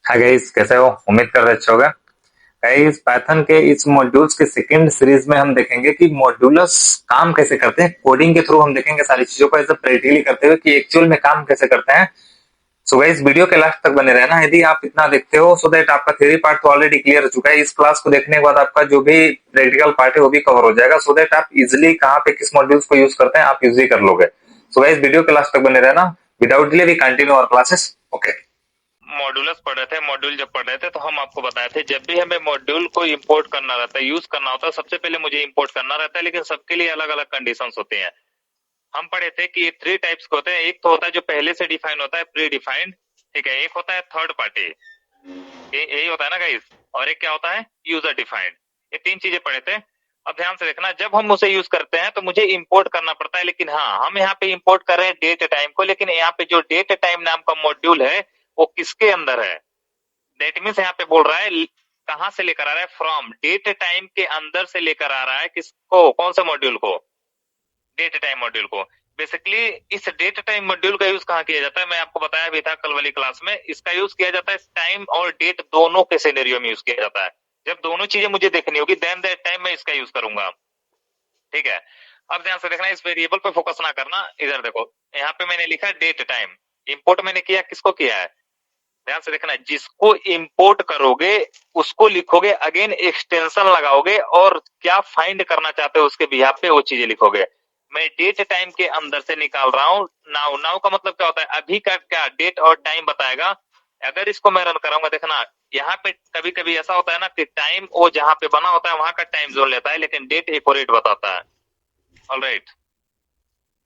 Hi guys, कैसे हो? उम्मीद कर रहे अच्छे होगा। गाइस, पाइथन के इस मॉड्यूल्स के सेकंड सीरीज में हम देखेंगे कि मॉड्यूलस काम कैसे करते हैं। कोडिंग के थ्रू हम देखेंगे सारी चीजों को ऐसे प्रैक्टिकली करते हुए कि एक्चुअल में काम कैसे करते हैं। सो गाइस, वीडियो के लास्ट तक बने रहना यदि आप इतना देखते हो, सो दैट आपका थ्योरी पार्ट तो ऑलरेडी क्लियर हो चुका है। इस क्लास को देखने के बाद आपका जो भी प्रैक्टिकल पार्ट है वो भी कवर हो जाएगा, सो दैट आप इजिली कहाँ पे किस मॉड्यूल्स को यूज करते हैं आप इजिली कर लोगे। सो गाइस, वीडियो के लास्ट तक बने रहना। Without delay we continue our classes. Okay. Modulus पढ़ रहे थे, मॉड्यूल जब पढ़ रहे थे तो हम आपको बताए थे जब भी हमें मॉड्यूल को इंपोर्ट करना रहता है, यूज करना होता है, सबसे पहले मुझे इंपोर्ट करना रहता है, लेकिन सबके लिए अलग अलग कंडीशंस होते हैं। हम पढ़े थे कि 3 टाइप्स के होते हैं। एक तो होता है जो पहले से डिफाइन होता है, प्री डिफाइंड, ठीक है। एक होता है थर्ड पार्टी, यही होता है ना गाइस। और एक क्या होता है, यूजर डिफाइंड। ये 3 चीजें पढ़े थे। अब ध्यान से देखना, जब हम उसे यूज करते हैं तो मुझे इंपोर्ट करना पड़ता है, लेकिन हाँ, हम यहाँ पे इंपोर्ट कर रहे हैं डेट टाइम को, लेकिन यहाँ पे जो डेट टाइम नाम का मॉड्यूल है वो किसके अंदर है। दैट मीन्स यहाँ पे बोल रहा है कहां से लेकर आ रहा है, फ्रॉम डेट टाइम के अंदर से लेकर आ रहा है किसको, कौन सा मॉड्यूल को, डेट टाइम मॉड्यूल को। बेसिकली इस डेट टाइम मॉड्यूल का यूज कहाँ किया जाता है, मैं आपको बताया भी था कल वाली क्लास में। इसका यूज किया जाता है टाइम और डेट दोनों के सिनेरियो में यूज किया जाता है। जब दोनों चीजें मुझे देखनी होगी देन दैट टाइम मैं इसका यूज करूंगा, ठीक है। अब ध्यान से देखना, इस वेरिएबल पे फोकस ना करना। इधर देखो, यहाँ पे मैंने लिखा डेट टाइम, इंपोर्ट मैंने किया, किसको किया है, ध्यान से देखना। जिसको इंपोर्ट करोगे उसको लिखोगे, अगेन एक्सटेंशन लगाओगे और क्या फाइंड करना चाहते हो उसके बिहाफ पे वो चीजें लिखोगे। मैं डेट टाइम के अंदर से निकाल रहा हूं नाउ। नाउ का मतलब क्या होता है, अभी का क्या डेट और टाइम बताएगा। अगर इसको मैं रन कराऊंगा, देखना यहाँ पे कभी कभी ऐसा होता है ना कि टाइम वो जहां पे बना होता है वहां का टाइम जोन लेता है, लेकिन डेट एक्यूरेट बताता है। ऑलराइट,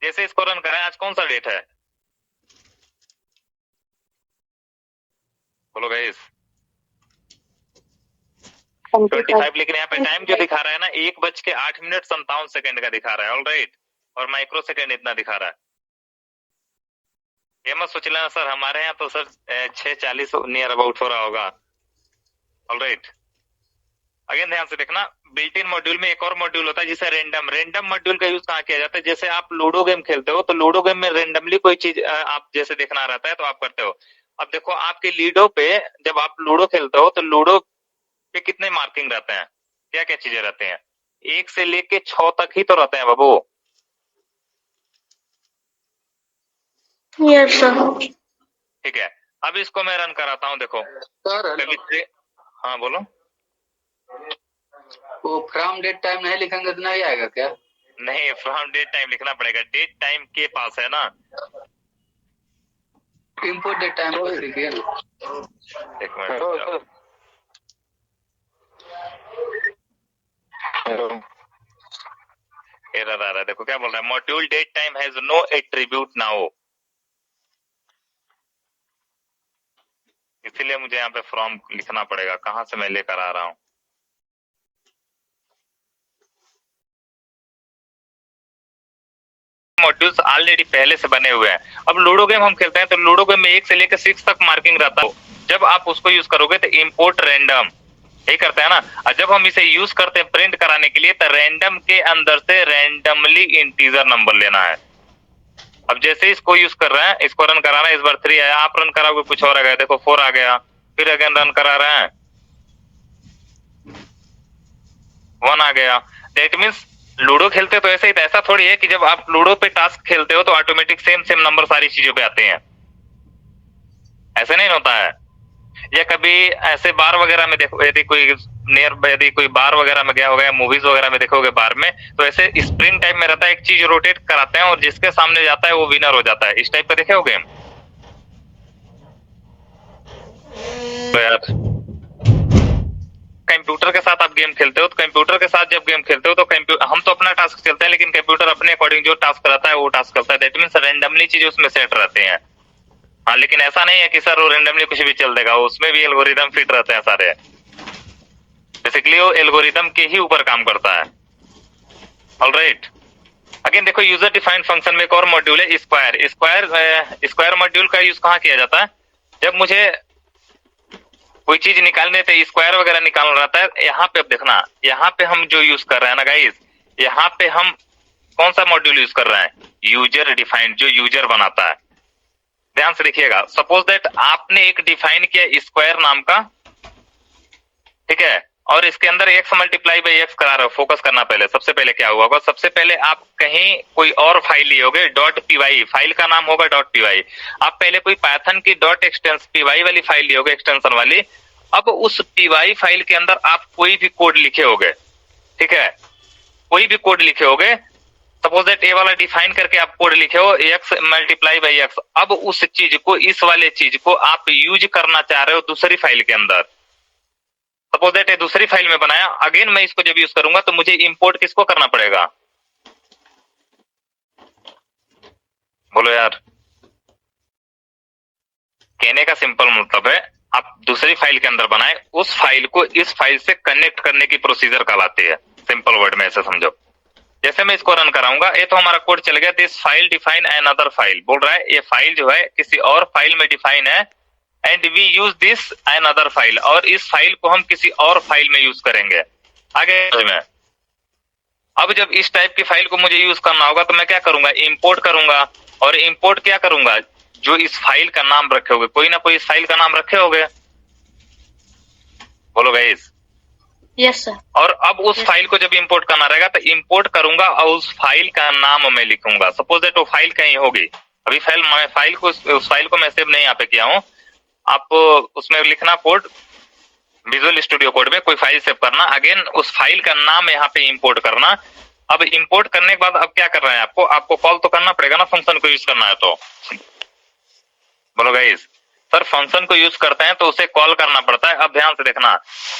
जैसे इसको रन करें, आज कौन सा डेट है, बोलो गाइस। 25, लेकिन यहाँ पे टाइम जो दिखा रहा है ना, 1:08 का दिखा रहा है। ऑलराइट, और माइक्रो सेकेंड इतना दिखा रहा है। ये मत सोच लेना सर हमारे यहाँ तो सर 6:40 नियर अबाउट हो रहा होगा। ऑलराइट, अगेन ध्यान से देखना, बिल्ट इन मॉड्यूल में एक और मॉड्यूल होता है जिसे रेंडम। रेंडम मॉड्यूल का यूज कहाँ किया जाता है, जैसे आप लूडो गेम खेलते हो तो लूडो गेम में रेंडमली कोई चीज आप जैसे देखना रहता है तो आप करते हो। अब देखो आपके लीडो पे, जब आप लूडो खेलते हो तो लूडो पे कितने मार्किंग रहते हैं, क्या क्या चीजें रहते हैं, 1 से लेके 6 तक ही तो रहते हैं बाबू। यस सर, ठीक है। अब इसको मैं रन कराता हूँ, देखो सर। हाँ बोलो। वो फ्रॉम डेट टाइम नहीं लिखेंगे तो नहीं आएगा क्या? नहीं, फ्रॉम डेट टाइम लिखना पड़ेगा, डेट टाइम के पास है ना। इंपोर्ट डेट टाइम को लिखिए ना। एक मिनट, एरर आ रहा है, देखो क्या बोल रहा है, module date time has no attribute now. इसीलिए मुझे यहाँ पे फ्रॉम लिखना पड़ेगा, कहां से मैं लेकर आ रहा हूँ। मॉड्यूल्स ऑलरेडी पहले से बने हुए हैं। अब लूडो गेम हम खेलते हैं तो लूडो गेम में 1 से लेकर 6 तक मार्किंग रहता है। जब आप उसको यूज करोगे तो इंपोर्ट रैंडम यही करते हैं ना। और जब हम इसे यूज करते हैं प्रिंट कराने के लिए तो रैंडम के अंदर से रैंडमली इंटीजर नंबर लेना है। अब जैसे इसको यूज कर रहे हैं, इसको रन कराना है, इस बार 3 आया, आप रन कराओगे कुछ और आ गया, देखो 4 आ गया, फिर अगेन रन करा रहे हैं 1 आ गया। दैट मीन्स लूडो खेलते तो ऐसे ही, ऐसा थोड़ी है कि जब आप लूडो पे टास्क खेलते हो तो ऑटोमेटिक सेम सेम नंबर सारी चीजों पे आते हैं, ऐसे नहीं होता है। या कभी ऐसे बार वगैरह में देखो, यदि कोई यदि कोई बार वगैरह में गया होगा या मूवीज वगैरह में देखोगे बार में, तो ऐसे स्प्रिंग टाइप में रहता है, एक चीज रोटेट कराते हैं और जिसके सामने जाता है वो विनर हो जाता है। इस टाइप का देखे हो गेम तो यार, कंप्यूटर के साथ आप गेम खेलते हो तो कंप्यूटर के साथ जब गेम खेलते हो तो हम तो अपना टास्क चलते हैं, लेकिन कंप्यूटर अपने अकॉर्डिंग जो टास्क रहता है वो टास्क करता है। दैट मीन्स रैंडमली चीज उसमें सेट रहते हैं। हाँ, लेकिन ऐसा नहीं है कि सर वो रैंडमली कुछ भी चल देगा, उसमें भी एल्गोरिदम फिट रहते हैं सारे। बेसिकली वो एल्गोरिदम के ही ऊपर काम करता है। ऑलराइट, अगेन देखो, यूजर डिफाइंड फंक्शन में एक और मॉड्यूल है स्क्वायर। स्क्वायर मॉड्यूल का यूज कहाँ किया जाता है, जब मुझे कोई चीज निकालने थे, स्क्वायर वगैरह निकालना रहता है। यहाँ पे अब देखना, यहाँ पे हम जो यूज कर रहे हैं ना गाइस, यहाँ पे हम कौन सा मॉड्यूल यूज कर रहे हैं, यूजर डिफाइंड, जो यूजर बनाता है। ध्यान से देखिएगा, सपोज दैट आपने एक डिफाइन किया स्क्वायर नाम का, ठीक है, और इसके अंदर x मल्टीप्लाई बाई एक्स करा रहे हो। फोकस करना पहले, सबसे पहले क्या हुआ होगा, सबसे पहले आप कहीं कोई और फाइल लिए होगे, डॉट पीवाई, फाइल का नाम होगा डॉट पीवाई। आप पहले कोई पाइथन की डॉट एक्सटेंस पीवाई वाली फाइल लिए होगे, एक्सटेंशन वाली। अब उस पीवाई फाइल के अंदर आप कोई भी कोड लिखे होगे, ठीक है, कोई भी कोड लिखे होगे, सपोज दैट ए वाला डिफाइन करके आप कोड लिखे हो x मल्टीप्लाई बाई एक्स। अब उस चीज को, इस वाले चीज को आप यूज करना चाह रहे हो दूसरी फाइल के अंदर। सपोज दैट दूसरी फाइल में बनाया, अगेन मैं इसको जब यूज करूंगा तो मुझे इंपोर्ट किसको करना पड़ेगा, बोलो यार। कहने का सिंपल मतलब है, आप दूसरी फाइल के अंदर बनाए, उस फाइल को इस फाइल से कनेक्ट करने की प्रोसीजर कहलाती है। सिंपल वर्ड में ऐसे समझो, जैसे मैं इसको रन कराऊंगा, ये तो हमारा कोड चल गया, this file define another file, बोल रहा है ये फाइल जो है किसी और फाइल में डिफाइन है, and we use this another file, और इस फाइल को हम किसी और फाइल में यूज करेंगे आगे में। अब जब इस टाइप की फाइल को मुझे यूज करना होगा तो मैं क्या करूंगा, इंपोर्ट करूंगा, और इंपोर्ट क्या करूंगा, जो इस फाइल का नाम रखे होगे, कोई ना कोई इस फाइल का नाम रखे होगे, बोलो गाइस। Yes sir. और अब उस फाइल को जब इंपोर्ट करना रहेगा तो इंपोर्ट करूंगा और उस फाइल का नाम मैं लिखूंगा। सपोज दैट वो फाइल कहीं होगी, अभी फाइल को, उस फाइल को मैं सेव नहीं यहाँ पे किया हूँ, आप उसमें लिखना कोड, विजुअल स्टूडियो कोड में कोई फाइल सेव करना, अगेन उस फाइल का नाम यहाँ पे इंपोर्ट करना। अब इंपोर्ट करने के बाद अब क्या करना है आपको, आपको कॉल तो करना पड़ेगा ना, फंक्शन को यूज करना है तो, बोलो गाइस। सर फंक्शन को यूज करते हैं तो उसे कॉल करना पड़ता है। अब ध्यान से देखना,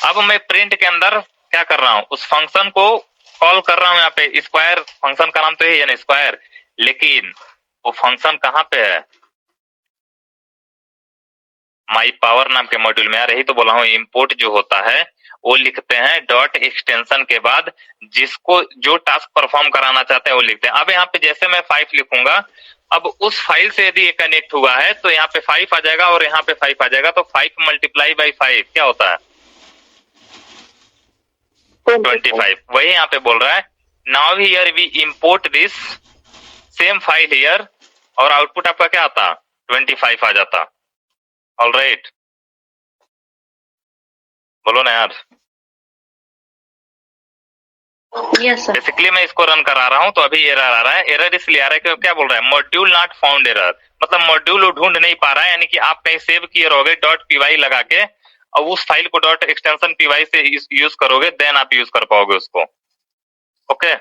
अब मैं प्रिंट के अंदर क्या कर रहा हूं, उस फंक्शन को कॉल कर रहा हूं, यहाँ पे स्क्वायर फंक्शन का नाम तो है यानी स्क्वायर, लेकिन वो फंक्शन कहां पे है, माई पावर नाम के मॉड्यूल में। यार यही तो बोला हूं, इंपोर्ट जो होता है वो लिखते हैं डॉट एक्सटेंशन के बाद, जिसको जो टास्क परफॉर्म कराना चाहते हैं वो लिखते हैं। अब यहाँ पे जैसे मैं 5 लिखूंगा, अब उस फाइल से यदि ये कनेक्ट हुआ है तो यहाँ पे 5 आ जाएगा और यहाँ पे 5 आ जाएगा, तो 5 मल्टीप्लाई बाई 5 क्या होता है, 25। वही यहाँ पे बोल रहा है, now here we import this same file here, और आउटपुट आपका क्या आता, 25 आ जाता। ऑलराइट, बोलो ना यार। Yes sir. बेसिकली मैं इसको रन करा रहा हूं तो अभी एरर आ रहा है। एरर इसलिए आ रहा है कि क्या बोल रहा है, मॉड्यूल नॉट फाउंड एरर, मतलब मॉड्यूल वो ढूंढ नहीं पा रहा है, यानी कि आप कहीं सेव किए रहोगे डॉट पीवाई लगा के, और उस फाइल को डॉट एक्सटेंशन पीवाई से यूज करोगे, देन आप यूज कर पाओगे उसको। ओके,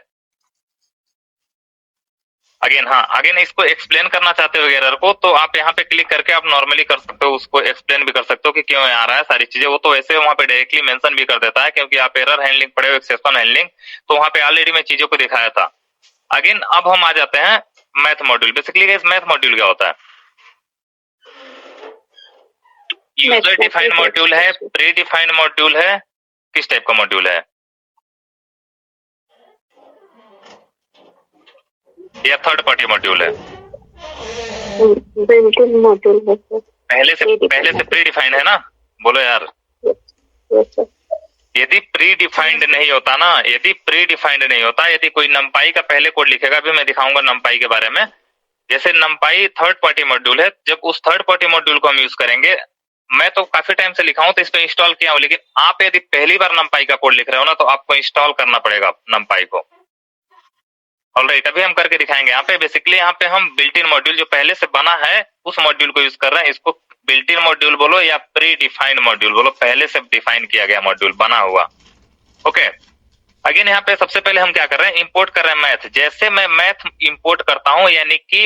अगेन हाँ, अगेन इसको एक्सप्लेन करना चाहते हो एरर को, तो आप यहाँ पे क्लिक करके आप नॉर्मली कर सकते हो, उसको एक्सप्लेन भी कर सकते हो कि क्यों आ रहा है सारी चीजें। वो तो वैसे वहां पे डायरेक्टली मेंशन भी कर देता है, क्योंकि आप एरर हैंडलिंग पढ़े हो, एक्सेप्शन हैंडलिंग, तो वहां पे ऑलरेडी मैं चीजों को दिखाया था। अगेन अब हम आ जाते हैं math module. Basically guys math module क्या होता है, यूजर डिफाइंड मॉड्यूल है, प्री डिफाइंड मॉड्यूल है, किस टाइप का मॉड्यूल है, या थर्ड पार्टी मॉड्यूल है, मॉड्यूल है सर। पहले से प्री डिफाइंड है ना, बोलो यार। Yes sir. यदि प्री डिफाइंड नहीं होता ना, यदि प्री डिफाइंड नहीं होता, यदि कोई नमपाई का पहले कोड लिखेगा, अभी मैं दिखाऊंगा नमपाई के बारे में। जैसे नमपाई थर्ड पार्टी मॉड्यूल है, जब उस थर्ड पार्टी मॉड्यूल को हम यूज करेंगे, मैं तो काफी टाइम से लिखा हूं तो इस पे इंस्टॉल किया हूं, लेकिन आप यदि पहली बार नमपाई का कोड लिख रहे हो ना, तो आपको इंस्टॉल करना पड़ेगा नमपाई को। ऑलराइट, अभी हम करके दिखाएंगे। यहाँ पे बेसिकली यहाँ पे हम बिल्ट इन मॉड्यूल जो पहले से बना है उस मॉड्यूल को यूज कर रहे हैं। इसको बिल्ट इन मॉड्यूल बोलो या प्री डिफाइंड मॉड्यूल बोलो, पहले से डिफाइन किया गया मॉड्यूल बना हुआ। ओके, अगेन यहाँ पे सबसे पहले हम क्या कर रहे हैं, इंपोर्ट कर रहे हैं मैथ। जैसे मैं मैथ इंपोर्ट करता हूं, यानी कि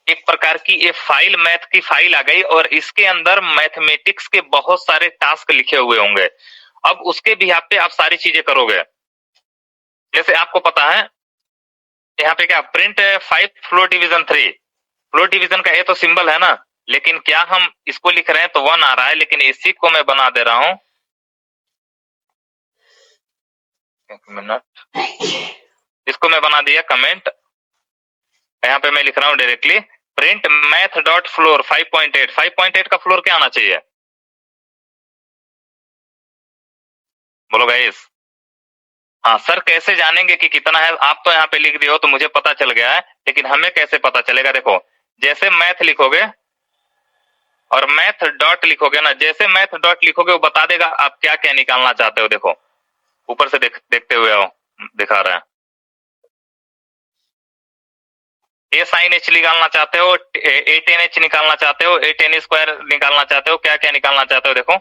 एक प्रकार की ये फाइल, मैथ की फाइल आ गई, और इसके अंदर मैथमेटिक्स के बहुत सारे टास्क लिखे हुए होंगे। अब उसके भी यहाँ पे आप सारी चीजें करोगे। जैसे आपको पता है यहाँ पे क्या print 5 floor division 3, floor division का ये तो सिंबल है ना, लेकिन क्या हम इसको लिख रहे हैं तो 1 आ रहा है, लेकिन इसी को मैं बना दे रहा हूं, एक मिनट, इसको मैं बना दिया कमेंट। यहाँ पे मैं लिख रहा हूं directly print math dot floor 5.8। 5.8 का फ्लोर क्या आना चाहिए, बोलो गाइस। हाँ सर, कैसे जानेंगे कि कितना है, आप तो यहाँ पे लिख दिए हो तो मुझे पता चल गया है, लेकिन हमें कैसे पता चलेगा, देखो जैसे मैथ लिखोगे, और मैथ डॉट लिखोगे ना, जैसे मैथ डॉट लिखोगे वो बता देगा आप क्या क्या निकालना चाहते हो। देखो ऊपर से देखते हुए आओ, दिखा रहा है। ए साइन एच निकालना चाहते हो, ए टेन एच निकालना चाहते हो, ए टेन स्क्वायर निकालना चाहते हो, क्या क्या निकालना चाहते हो। देखो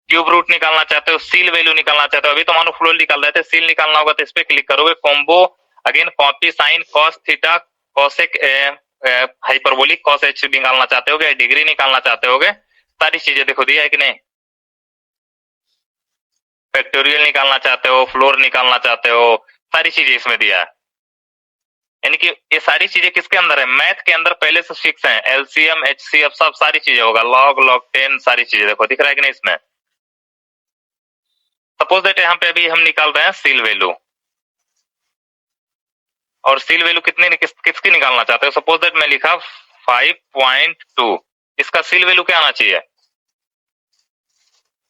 क्यूब रूट निकालना चाहते हो, सील वैल्यू निकालना चाहते हो। अभी तो मानो फ्लोर निकाल रहे थे, सील निकालना होगा तो इस पे क्लिक करोगे, combo again copy sine cos theta cosec hyperbolic cos H निकालना चाहते होगे, डिग्री निकालना चाहते होगे, सारी चीजें देखो दिया है कि नहीं। फैक्टोरियल निकालना चाहते हो, फ्लोर निकालना चाहते हो, सारी चीजें इसमें दिया है। यानी कि ये सारी चीजें किसके अंदर है, मैथ के अंदर पहले से फिक्स है। एलसीएम एचसीएफ सब सारी चीजें होगा, लॉग लॉग 10 सारी चीजें देखो दिख रहा है कि नहीं इसमें। सपोज दैट यहाँ पे अभी हम निकाल रहे हैं सील वैल्यू, और सील वैल्यू कितनी किसकी निकालना चाहते हो। सपोज दैट मैं लिखा 5.2, इसका सील वैल्यू क्या आना चाहिए।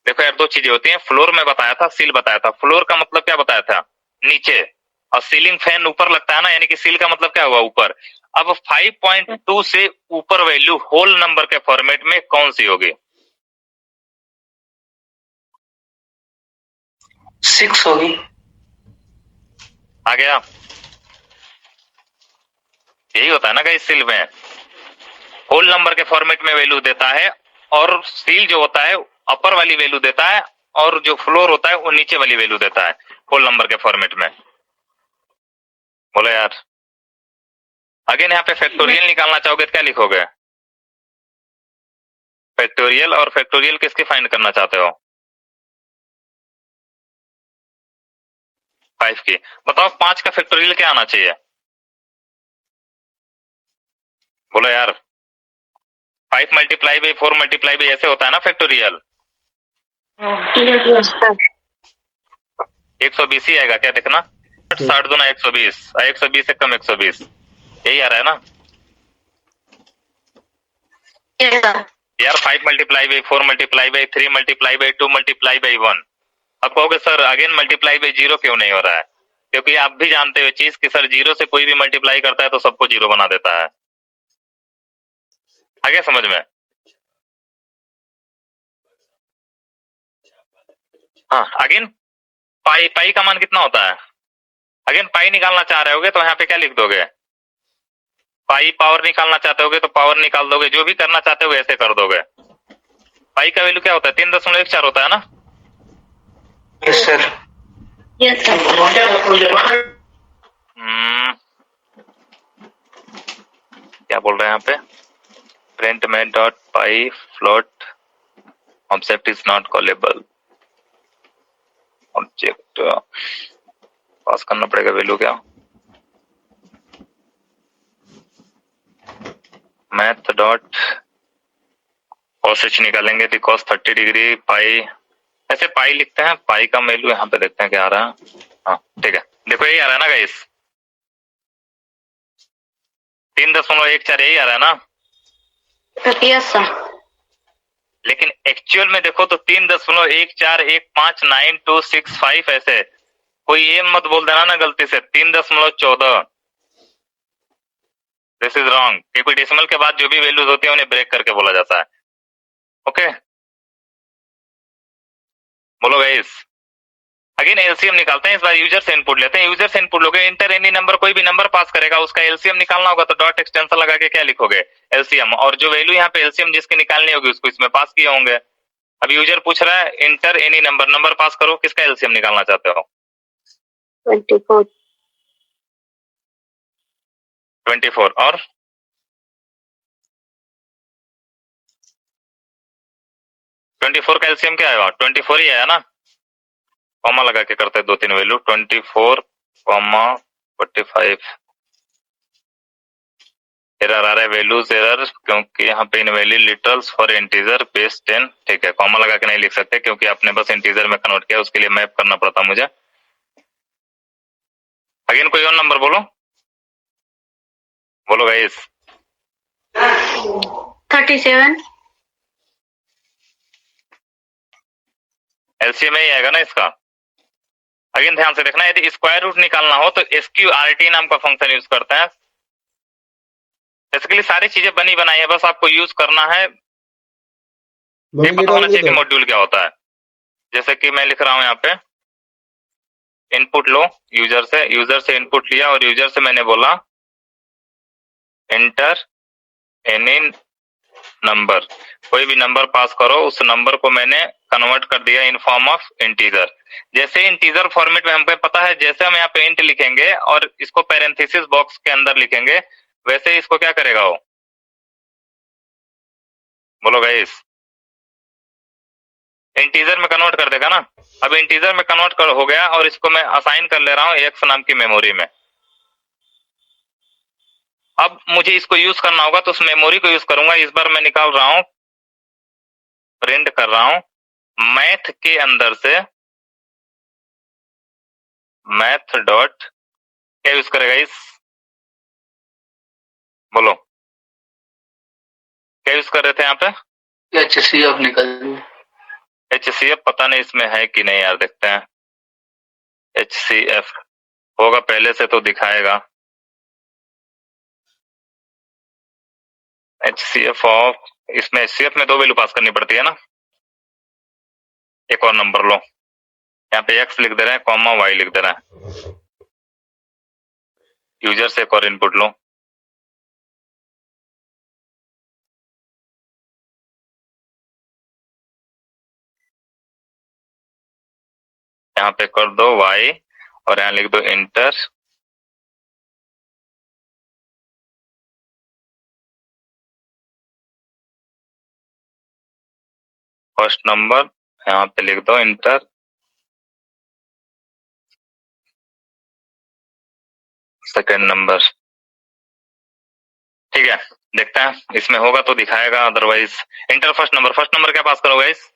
देखो यार दो चीजें होती हैं, फ्लोर में बताया था, सील बताया था। फ्लोर का मतलब क्या बताया था, नीचे, और सीलिंग फैन ऊपर लगता है ना, यानी कि सील का मतलब क्या हुआ, ऊपर। अब 5.2 से ऊपर वैल्यू होल नंबर के फॉर्मेट में कौन सी होगी। 6 होगी। आ गया, यही होता है ना गाइस, सील में होल नंबर के फॉर्मेट में वैल्यू देता है, और सील जो होता है अपर वाली वैल्यू देता है, और जो फ्लोर होता है वो नीचे वाली वैल्यू देता है होल नंबर के फॉर्मेट में। बोलो यार। अगेन यहाँ पे फैक्टोरियल निकालना चाहोगे तो क्या लिखोगे, फैक्टोरियल, और फैक्टोरियल किसकी फाइंड करना चाहते हो, 5 की। बताओ 5 का फैक्टोरियल क्या आना चाहिए, बोलो यार। 5 मल्टीप्लाई बाई 4 मल्टीप्लाई बाई ऐसे होता है ना फैक्टोरियल। 120 ही आएगा क्या, देखना 60 दूना 120, 120 से कम 120, यही आ रहा है ना यार। 5 multiply by 4 multiply by 3 multiply by 2 multiply by 1। अब कहोगे सर अगेन मल्टीप्लाई बाई 0 क्यों नहीं हो रहा है, क्योंकि आप भी जानते हो चीज कि सर 0 से कोई भी मल्टीप्लाई करता है तो सबको 0 बना देता है। आ गया समझ में। हाँ अगेन पाई, पाई का मान कितना होता है। अगेन पाई निकालना चाह रहे होगे तो यहाँ पे क्या लिख दोगे, पाई पावर निकालना चाहते होगे तो पावर निकाल दोगे, जो भी करना चाहते हो ऐसे कर दोगे। पाई का वैल्यू क्या होता है, 3.14 होता है ना। Yes sir. Yes sir. क्या बोल रहे हैं यहाँ पे, प्रिंट में dot pi float object is not callable, object pass करना पड़ेगा वैल्यू क्या, मैथ डॉट कॉस एच निकालेंगे तो कॉस 30 डिग्री पाई, ऐसे पाई लिखते हैं। पाई का वैल्यू यहाँ पे देखते हैं क्या आ रहा है। हाँ ठीक है, देखो यही आ रहा है ना गाइस, 3.14 यही आ रहा है ना। Yes sir. लेकिन एक्चुअल में देखो तो 3.14159265 ऐसे, कोई ये मत बोल देना ना गलती से 3.14, दिस इज रॉन्ग, क्योंकि डेसिमल के बाद जो भी वैल्यूज होती है उन्हें ब्रेक करके बोला जाता है। ओके बोलो गाइस। अगेन एलसीएम निकालते हैं, इस बार यूजर से इनपुट लेते हैं। यूजर से इनपुट लोगे, इंटर एनी नंबर, कोई भी नंबर पास करेगा उसका एलसीएम निकालना होगा तो डॉट एक्सटेंशन लगा के क्या लिखोगे, एलसीएम, और जो वैल्यू यहाँ पे एलसीएम जिसकी निकालनी होगी उसको इसमें पास किए होंगे। अब यूजर पूछ रहा है इंटर एनी नंबर, नंबर पास करो, किसका एलसीएम निकालना चाहते हो, 24। 24, और 24 का एलसीएम क्या आएगा, 24 ही आया ना, कॉमा लगा के करते हैं 2-3 वैल्यू, 24, 45। एरर आ रहा है, वैल्यूज एरर, क्योंकि यहाँ पे invalid literals for integer base 10, ठीक है, कॉमा लगा के नहीं लिख सकते क्योंकि आपने बस इंटीजर में कन्वर्ट किया, उसके लिए मैप करना पड़ता मुझे। अगेन कोई और नंबर बोलो, बोलो गाइस। 37। एलसीएम ही आएगा ना इसका। अगेन ध्यान से देखना, यदि स्क्वायर रूट निकालना हो तो SQRT नाम का फंक्शन यूज करते हैं। बेसिकली सारी चीजें बनी बनाई है, बस आपको यूज करना है, ये पता होना चाहिए कि मॉड्यूल क्या होता है। जैसे कि मैं लिख रहा हूं यहाँ पे, इनपुट लो यूजर से इनपुट लिया और यूजर से मैंने बोला एंटर एनी नंबर, कोई भी नंबर पास करो। उस नंबर को मैंने कन्वर्ट कर दिया इन फॉर्म ऑफ इंटीजर। जैसे इंटीजर फॉर्मेट में हमको पता है, जैसे हम यहाँ पे इंट लिखेंगे और इसको पैरेंथेसिस बॉक्स के अंदर लिखेंगे, वैसे ही इसको क्या करेगा वो, बोलो गाइस, इंटीजर में कन्वर्ट कर देगा ना। अब इंटीजर में कन्वर्ट कर हो गया और इसको मैं असाइन कर ले रहा हूं एक्स नाम की मेमोरी में। अब मुझे इसको यूज करना होगा तो उस मेमोरी को यूज करूंगा। इस बार मैं निकाल रहा हूं, प्रिंट कर रहा हूं मैथ के अंदर से, मैथ डॉट क्या यूज करेगा इस, बोलो क्या यूज कर रहे थे यहाँ पे, HCF निकल HCF पता नहीं इसमें है कि नहीं यार, देखते हैं। HCF होगा पहले से तो दिखाएगा। HCF ऑफ, इसमें HCF में 2 वैल्यू पास करनी पड़ती है ना। एक और नंबर लो, यहाँ पे x लिख दे रहे हैं कॉमा y लिख दे रहे हैं। यूजर से एक और इनपुट लो, यहाँ पे कर दो y और यहाँ लिख दो इंटर फर्स्ट नंबर, यहाँ पे लिख दो इंटर सेकेंड नंबर। ठीक है, देखते हैं इसमें होगा तो दिखाएगा, otherwise inter first number. First number क्या पास करोगे इस,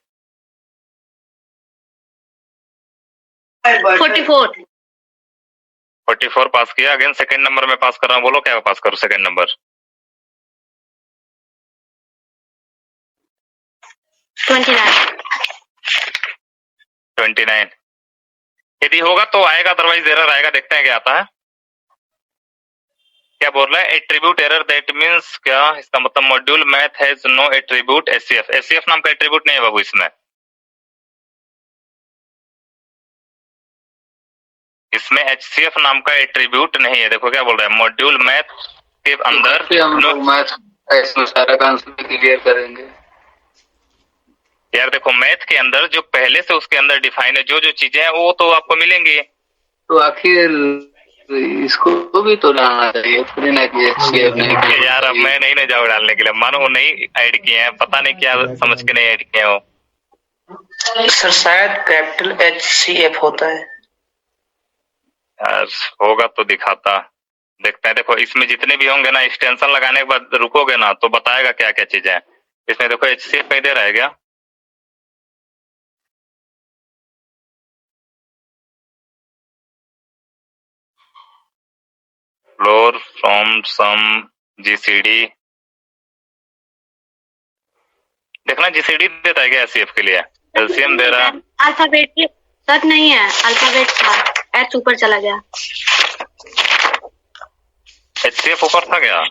44 पास किया। अगेन सेकंड नंबर में पास कर रहा हूँ, बोलो क्या पास करूँ सेकंड नंबर, 29। यदि होगा तो आएगा, अदरवाइज एरर आएगा। देखते हैं क्या आता है। क्या बोल रहा है, एट्रीब्यूट एरर, दैट मींस क्या, इसका मतलब module math has no attribute HCF। HCF नाम का एट्रीब्यूट नहीं है बाबू इसमें, इसमें HCF नाम का एट्रीब्यूट नहीं है। देखो क्या बोल रहा है, मॉड्यूल मैथ के अंदर मैथ सारा कॉन्सेप्ट क्लियर करेंगे। यार देखो मैथ के अंदर जो पहले से उसके अंदर डिफाइन है, जो जो चीजें हैं वो तो आपको मिलेंगी। तो आखिर इसको भी तो डालना चाहिए, थोड़ी ना कि HCF नहीं किया। यार अब मैं नहीं जाऊँ डालने के लिए, मानो वो नहीं ऐड किए हैं, पता नहीं क्या समझ के नहीं ऐड किए हैं वो। सर शायद कैपिटल HCF होता है। यार होगा तो दिखाता, देखते हैं। देखो इसमें जितने भी होंगे ना, एक्सटेंशन लगाने के बाद रुकोगे ना तो बताएगा क्या क्या चीजें हैं इसमें। देखो HCF कहीं दे रहा है क्या, फ्लोर फ्रॉम सम GCD, देखना GCD देता है क्या HCF के लिए, LCM दे रहा। अल्फाबेट सर नहीं है, अल्फाबेट था, H ऊपर चला गया। HCF ऊपर था क्या,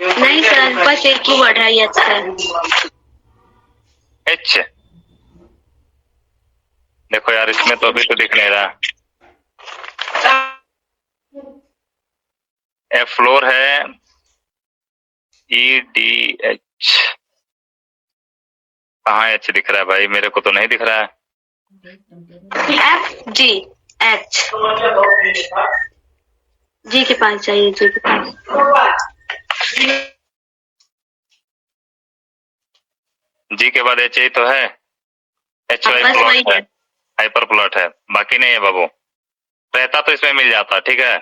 नहीं सर, बस एक ही वर्ड है H से। H, देखो यार इसमें तो अभी तो दिख नहीं रहा। F फ्लोर है, EDH, कहाँ H दिख रहा है भाई, मेरे को तो नहीं दिख रहा है। FGH, जी के पास चाहिए, जी के पास। G के बाद HI तो है, HY बस वही प्लॉट है, है। हाइपर प्लॉट है, बाकी नहीं है बाबू। रहता तो इसमें मिल जाता, ठीक है।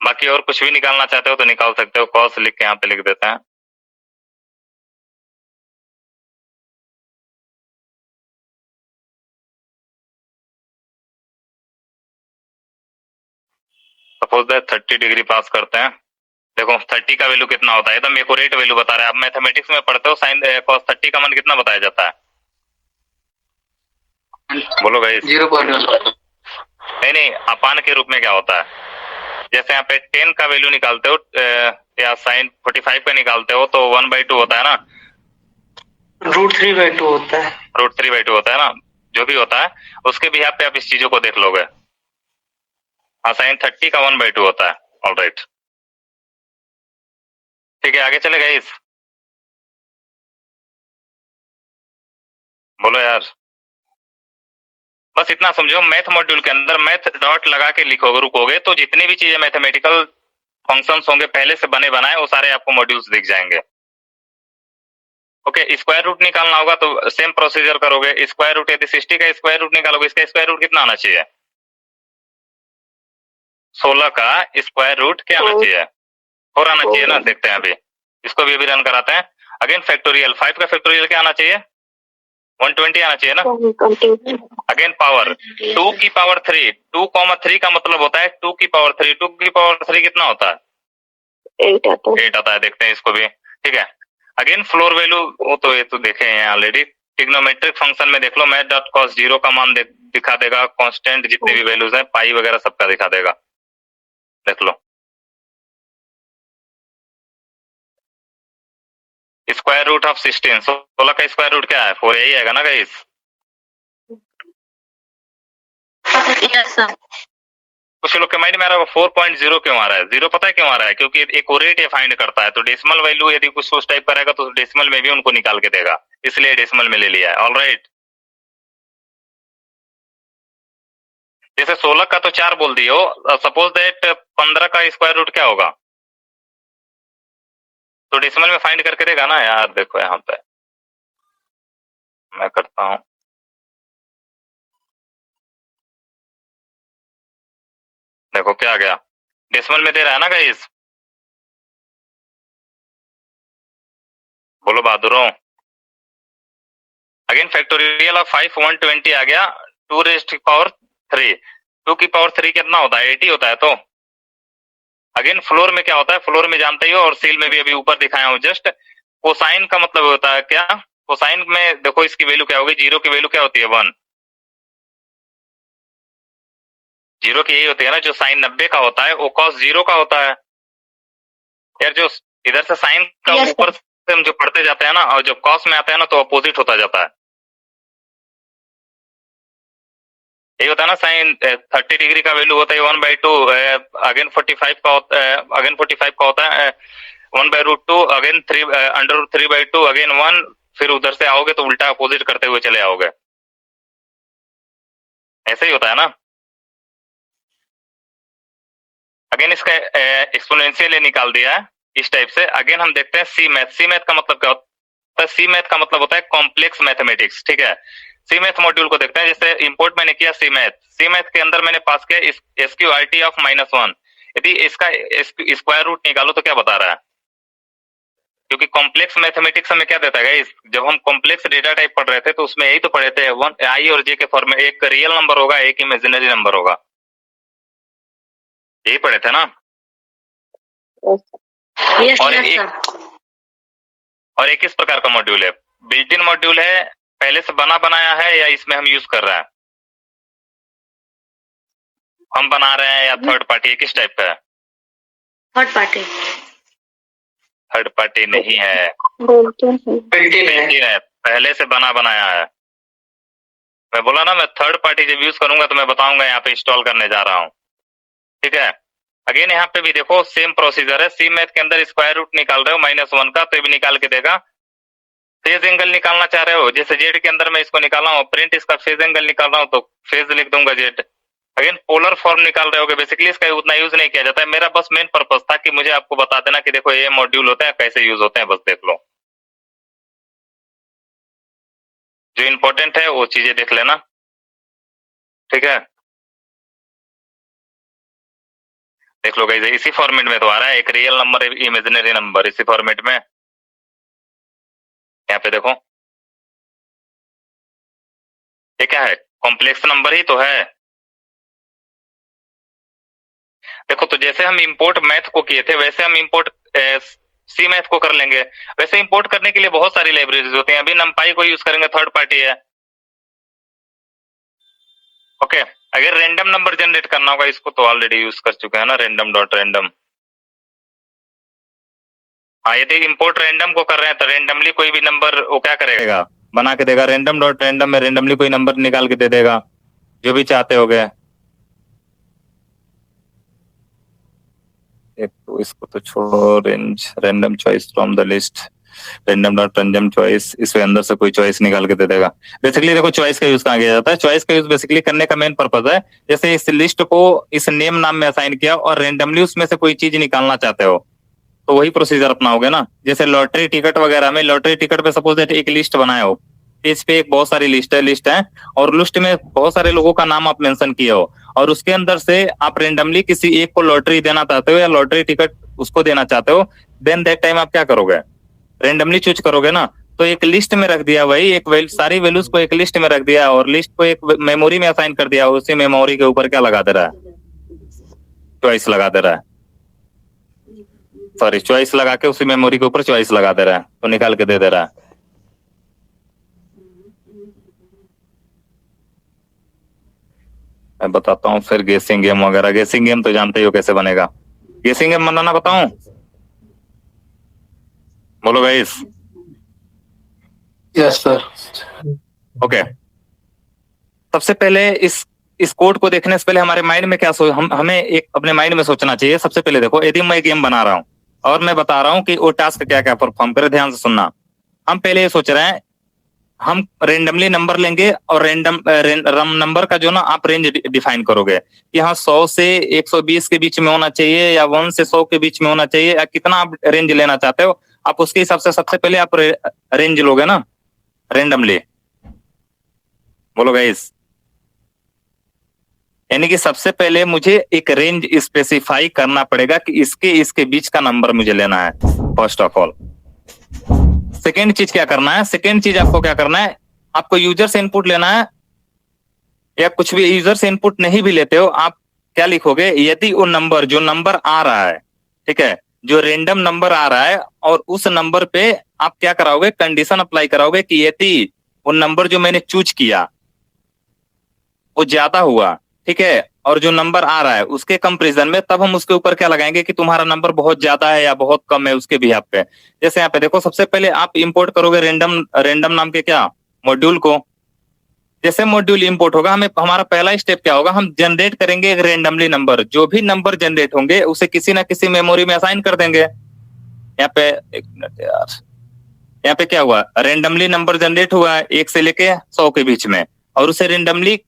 बाकी और कुछ भी निकालना चाहते हो तो निकाल सकते हो, कॉस लिख के यहाँ पे लिख देते हैं। सपोज दैट 30 डिग्री पास करते हैं। देखो 30 का वैल्यू कितना होता है, एकदम एक्यूरेट वैल्यू बता रहा है। आप मैथमेटिक्स में पढ़ते हो, साइन कॉस 30 का मान कितना बताया जाता है, बोलो भाई। 0.1। नहीं, अपान के रूप में क्या होता है, जैसे यहाँ पे 10 का वैल्यू निकालते हो या साइन 45 का निकालते हो तो 1/2 होता है ना, √3/2 होता है। √3/2 होता है ना, जो भी होता है उसके भी यहाँ पे आप इस चीजों को देख लोगे। हाँ, साइन 30 का 1/2 होता है। ऑलराइट, ठीक है, आगे चले गए इस, बोलो यार। बस इतना समझो, मैथ मॉड्यूल के अंदर मैथ डॉट लगा के लिखोगे, रुकोगे तो जितनी भी चीजें मैथमेटिकल फंक्शंस होंगे पहले से बने बनाए वो सारे आपको मॉड्यूल्स दिख जाएंगे। ओके, स्क्वायर रूट निकालना होगा तो सेम प्रोसीजर करोगे। स्क्वायर रूट यदि 60 का स्क्वायर रूट निकालोगे, इसका स्क्वायर रूट कितना आना चाहिए? 16 का स्क्वायर रूट क्या आना चाहिए? 4 आना चाहिए ना। देखते हैं अभी, इसको भी अभी रन कराते हैं। अगेन फैक्टोरियल, 5 का फैक्टोरियल क्या आना चाहिए? 120 आना चाहिए ना। अगेन पावर 2 की पावर 3, 2,3 का मतलब होता है 2 की पावर 3, 2 की पावर 3 कितना होता है? 8 आता है। देखते हैं इसको भी, ठीक है। अगेन फ्लोर वैल्यू, वो तो ये तो देखे हैं ऑलरेडी। ट्रिग्नोमेट्रिक फंक्शन में देख लो, मैथ डॉट कॉस 0 का मान दिखा देगा, कांस्टेंट जितने भी वैल्यूज है पाई वगैरह सबका दिखा देगा, देख लो। स्क्वायर रूट ऑफ 16, 16 का स्क्वायर रूट क्या है? 4 यही आएगा ना गाइस? Yes sir. कुछ लोग के माइंड में आ रहा है 4.0 क्यों आ रहा है? 0 पता है क्यों आ रहा है? क्योंकि एक्यूरेट ये फाइंड करता है, तो डेसिमल वैल्यू यदि कुछ उस टाइप का रहेगा तो डेसिमल में भी उनको निकाल के देगा, इसलिए डेसिमल में ले लिया है। ऑलराइट, जैसे 16 का तो 4 बोल दिए हो, सपोज दैट 15 का स्क्वायर रूट क्या होगा? तो डेसिमल में फाइंड करके देगा ना यार। देखो यहाँ पे मैं करता हूँ, देखो क्या आ गया, डेसिमल में दे रहा है ना गाइस? बोलो बहादुरों। अगेन फैक्टोरियल ऑफ 5 120 आ गया, 2 रेज़्ड की पावर 3, 2 की पावर 3 कितना होता है? 80 होता है। तो अगेन फ्लोर में क्या होता है? फ्लोर में जानते ही हो, और सील में भी अभी ऊपर दिखाया हूं जस्ट। कोसाइन का मतलब होता है क्या? कोसाइन में देखो इसकी वैल्यू क्या होगी? 0 की वैल्यू क्या होती है? 1। 0 की यही होती है ना, जो साइन 90 का होता है वो कॉस 0 का होता है यार। जो इधर से साइन का Yes, ऊपर से हम जो पढ़ते जाते हैं ना, और जब कॉस में आता है ना तो अपोजिट होता जाता है। यही होता है ना, साइन 30 डिग्री का वैल्यू होता है 1/2, अगेन 45 का होता है, अगेन 45 का होता है 1/√2, अगेन 3 √3/2, अगेन 1, फिर उधर से आओगे तो उल्टा अपोजिट करते हुए चले आओगे। ऐसे ही होता है ना। अगेन इसका एक्सपोनेंशियल निकाल दिया है इस टाइप से। अगेन हम देखते हैं सी मैथ। सी मैथ का मतलब क्या होता है? सी मैथ का मतलब होता है कॉम्प्लेक्स मैथमेटिक्स, ठीक है। सी मैथ मॉड्यूल को देखते हैं। जैसे इंपोर्ट मैंने किया सी मैथ, सी मैथ के अंदर मैंने पास किया SQRT ऑफ -1। यदि इसका स्क्वायर रूट निकालो तो क्या बता रहा है? क्योंकि कॉम्प्लेक्स मैथमेटिक्स हमें क्या देता है? जब हम कॉम्प्लेक्स डेटा टाइप पढ़ रहे थे तो उसमें यही तो पढ़े थे, आई और जे के फॉर्म में, एक रियल नंबर होगा, एक इमेजिनरी नंबर होगा, यही पढ़े थे ना। यस और यस एक सर। और एक इस प्रकार का मॉड्यूल है, बिल्ट इन मॉड्यूल है, पहले से बना बनाया है या इसमें हम यूज कर रहे हैं? हम बना रहे हैं या थर्ड पार्टी? किस टाइप का है? Third party. थर्ड पार्टी नहीं है, बिल्ट-इन है। पहले से बना बनाया है। मैं बोला ना, मैं थर्ड पार्टी जब यूज करूंगा तो मैं बताऊंगा, यहाँ पे इंस्टॉल करने जा रहा हूँ, ठीक है। अगेन यहाँ पे भी देखो सेम प्रोसीजर है। सी मैथ के अंदर स्क्वायर रूट निकाल रहे हो -1 का, तो ये भी निकाल के देगा। फेज एंगल निकालना चाह रहे हो, जैसे जेड के अंदर मैं इसको निकाला हूँ, प्रिंट इसका फेज एंगल निकाल रहा हूँ तो फेज लिख दूंगा जेड। अगेन पोलर फॉर्म निकाल रहे होगे, बेसिकली इसका उतना यूज नहीं किया जाता है। मेरा बस मेन पर्पस था कि मुझे आपको बता देना कि देखो ये मॉड्यूल होता है, कैसे यूज होते हैं, बस देख लो। जो इंपॉर्टेंट है वो चीजें देख लेना, ठीक है। देख लो गाइस, इसी फॉर्मेट में तो आ रहा है, एक रियल नंबर, इमेजिनरी नंबर, इसी फॉर्मेट में। यहाँ पे देखो ये क्या है? कॉम्प्लेक्स नंबर ही तो है। देखो, तो जैसे हम इंपोर्ट मैथ को किए थे वैसे हम इंपोर्ट सी मैथ को कर लेंगे। वैसे इंपोर्ट करने के लिए बहुत सारी लाइब्रेरीज होती हैं। अभी numpy को यूज करेंगे, थर्ड पार्टी है। ओके, अगर रैंडम नंबर जनरेट करना होगा, इसको तो ऑलरेडी यूज कर चुके हैं ना, रैंडम डॉट रैंडम। हाँ, यदि इंपोर्ट रैंडम को कर रहे हैं तो रैंडमली कोई भी नंबर वो क्या करेगा, बना के देगा। रैंडम डॉट रैंडम में रैंडमली कोई नंबर निकाल के दे देगा जो भी चाहते होगे। एक तो इसको तो छोड़ो, range random choice from the list, random dot random choice, इसके अंदर से कोई चॉइस निकाल के दे देगा। बेसिकली देखो चॉइस का यूज कहाँ किया जाता है, चॉइस का यूज बेसिकली करने का मेन पर्पज है, जैसे इस लिस्ट को इस नेम नाम में असाइन किया और रैंडमली उसमें से कोई चीज निकालना चाहते हो तो वही प्रोसीजर अपनाओगे ना। जैसे लॉटरी टिकट वगैरह में, लॉटरी टिकट पे सपोज एक लिस्ट बनाए हो, इस पे एक बहुत सारी लिस्ट है और लिस्ट में बहुत सारे लोगों का नाम आप मेंशन किए हो और उसके अंदर से आप रेंडमली किसी एक को लॉटरी देना चाहते हो या लॉटरी टिकट उसको देना चाहते हो, देन दैट टाइम आप क्या करोगे, रेंडमली चूज करोगे ना। तो एक लिस्ट में रख दिया भाई, सारी वैल्यूज को एक लिस्ट में रख दिया और लिस्ट को एक मेमोरी में असाइन कर दिया, उसी मेमोरी के ऊपर क्या लगा दे रहा है, चॉइस लगा दे रहा है, सॉरी चॉइस लगा के उसी मेमोरी के ऊपर चॉइस लगा दे रहा है, तो निकाल के दे दे रहा है। मैं बताता हूँ फिर गेसिंग गेम वगैरह। गेसिंग गेम तो जानते ही हो कैसे बनेगा, गेसिंग गेम बनाना बताऊं, बोलो गाइस। Yes sir. ओके, सबसे पहले इस कोड को देखने से पहले हमारे माइंड में क्या हमें एक अपने माइंड में सोचना चाहिए। सबसे पहले देखो, यदि मैं गेम बना रहा हूँ और मैं बता रहा हूँ कि वो टास्क क्या क्या परफॉर्म करे, ध्यान से सुनना। हम पहले ये सोच रहे हैं, हम रेंडमली नंबर लेंगे और रैंडम नंबर का जो ना आप रेंज डिफाइन करोगे कि हाँ 100 से 120 के बीच में होना चाहिए या 1 से 100 के बीच में होना चाहिए, या कितना आप रेंज लेना चाहते हो, आप उसके हिसाब से सबसे पहले आप रेंज लोगे ना रेंडमली। बोलो गाइस, यानी कि सबसे पहले मुझे एक रेंज स्पेसिफाई करना पड़ेगा कि इसके बीच का नंबर मुझे लेना है, फर्स्ट ऑफ ऑल। सेकेंड चीज क्या करना है, सेकेंड चीज आपको क्या करना है, आपको यूजर से इनपुट लेना है, या कुछ भी यूजर से इनपुट नहीं भी लेते हो, आप क्या लिखोगे, यदि वो नंबर जो नंबर आ रहा है, ठीक है, जो रेंडम नंबर आ रहा है और उस नंबर पे आप क्या कराओगे, कंडीशन अप्लाई कराओगे कि यदि वो नंबर जो मैंने चूज किया वो ज्यादा हुआ, ठीक है, और जो नंबर आ रहा है उसके कंपैरिजन में, तब हम उसके ऊपर क्या लगाएंगे कि तुम्हारा नंबर बहुत ज्यादा है या बहुत कम है उसके बिहाफ पे। जैसे यहाँ पे देखो, सबसे पहले आप इंपोर्ट करोगे रेंडम नाम के क्या मॉड्यूल को। जैसे मॉड्यूल इंपोर्ट होगा, हमें हमारा पहला स्टेप क्या होगा, हम जनरेट करेंगे एक रेंडमली नंबर, जो भी नंबर जनरेट होंगे उसे किसी ना किसी मेमोरी में असाइन कर देंगे। यहाँ पे एक मिनट यार, यहाँ पे क्या हुआ, रेंडमली नंबर जनरेट हुआ है 1 से लेके 100 के बीच में, और उसे रेंडमली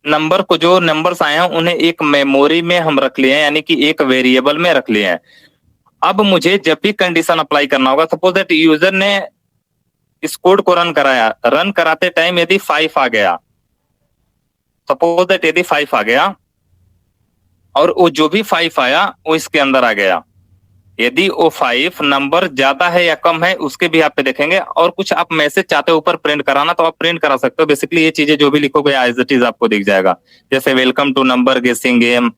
नंबर को, जो नंबर्स आए हैं उन्हें एक मेमोरी में हम रख लिए हैं, यानी कि एक वेरिएबल में रख लिए हैं। अब मुझे जब भी कंडीशन अप्लाई करना होगा, सपोज दैट यूजर ने इस कोड को रन कराया, रन कराते टाइम यदि 5 आ गया, सपोज दैट यदि 5 आ गया और वो जो भी 5 आया वो इसके अंदर आ गया, यदि वो 5 नंबर ज्यादा है या कम है उसके भी आप पे देखेंगे। और कुछ आप मैसेज चाहते हो ऊपर प्रिंट कराना तो आप प्रिंट करा सकते हो। बेसिकली ये चीजें जो भी लिखोगे एज इट इज आपको दिख जाएगा। जैसे वेलकम टू नंबर गेसिंग game,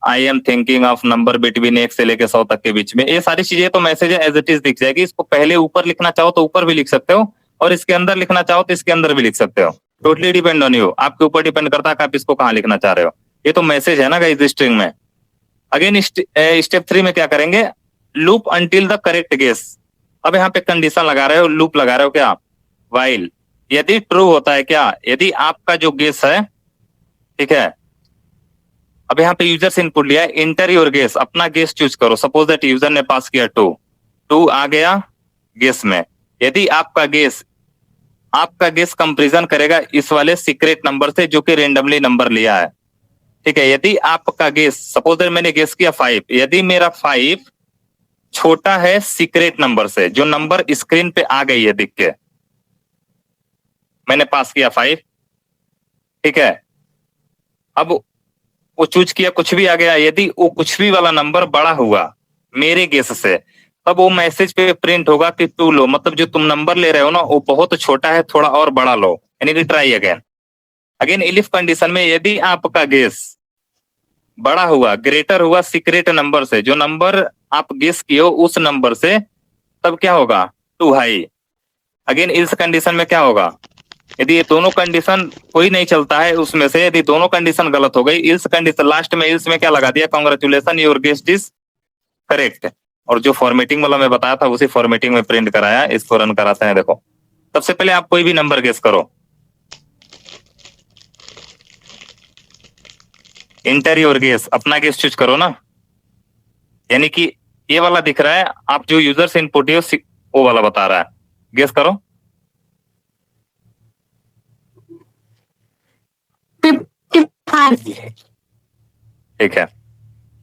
I am thinking of number between 1 से लेके 100 तक के बीच में, ये सारी चीजें तो मैसेज एज इट इज दिख जाएगी। इसको पहले ऊपर लिखना चाहो तो ऊपर भी लिख सकते हो और इसके अंदर लिखना चाहो तो इसके अंदर भी लिख सकते हो। टोटली डिपेंड ऑन यू, आपके ऊपर डिपेंड करता है कि आप इसको कहाँ लिखना चाह रहे हो। ये तो मैसेज है ना गाइस स्ट्रिंग में। अगेन स्टेप 3 में क्या करेंगे, loop until the correct guess. अब यहाँ पे कंडीशन लगा रहे हो, लूप लगा रहे हो क्या, वाइल, यदि ट्रू होता है क्या, यदि आपका जो गेस है, ठीक है, अब यहाँ पे यूजर से इनपुट लिया है, इंटर योर गेस, अपना गेस चूज करो। सपोज दैट यूजर ने पास किया 2 आ गया गेस में। यदि आपका गेस कंपैरिजन करेगा इस वाले सीक्रेट नंबर से जो कि रेंडमली नंबर लिया है, ठीक है। यदि आपका गेस, सपोज दैट मैंने गेस किया 5, यदि मेरा 5 छोटा है सीक्रेट नंबर से, जो नंबर स्क्रीन पे आ गई है दिख के, मैंने पास किया 5, ठीक है, अब वो चूज किया कुछ भी आ गया, यदि वो कुछ भी वाला नंबर बड़ा हुआ मेरे गेस से, तब वो मैसेज पे प्रिंट होगा कि 2 लो, मतलब जो तुम नंबर ले रहे हो ना वो बहुत छोटा है, थोड़ा और बड़ा लो, यानी कि ट्राई अगेन इफ कंडीशन में यदि आपका गेस बड़ा हुआ, ग्रेटर हुआ सीक्रेट नंबर से, जो नंबर आप गेस किए हो उस नंबर से, तब क्या होगा, 2 हाई। अगेन इस कंडीशन में क्या होगा, यदि ये दोनों कंडीशन कोई नहीं चलता है उसमें से, यदि दोनों कंडीशन गलत हो गई, इस कंडीशन लास्ट में इल्स में क्या लगा दिया, congratulation your guest is correct. और जो फॉर्मेटिंग वाला मैं बताया था उसी फॉर्मेटिंग में प्रिंट कराया। इसको रन कराते हैं। देखो सबसे पहले आप कोई भी नंबर गेस करो, इंटर योर गेस, अपना गेस चूज करो ना। यानी कि ये वाला दिख रहा है, आप जो यूजर से इनपुट है वो वाला बता रहा है। गेस करो। 55 ठीक है,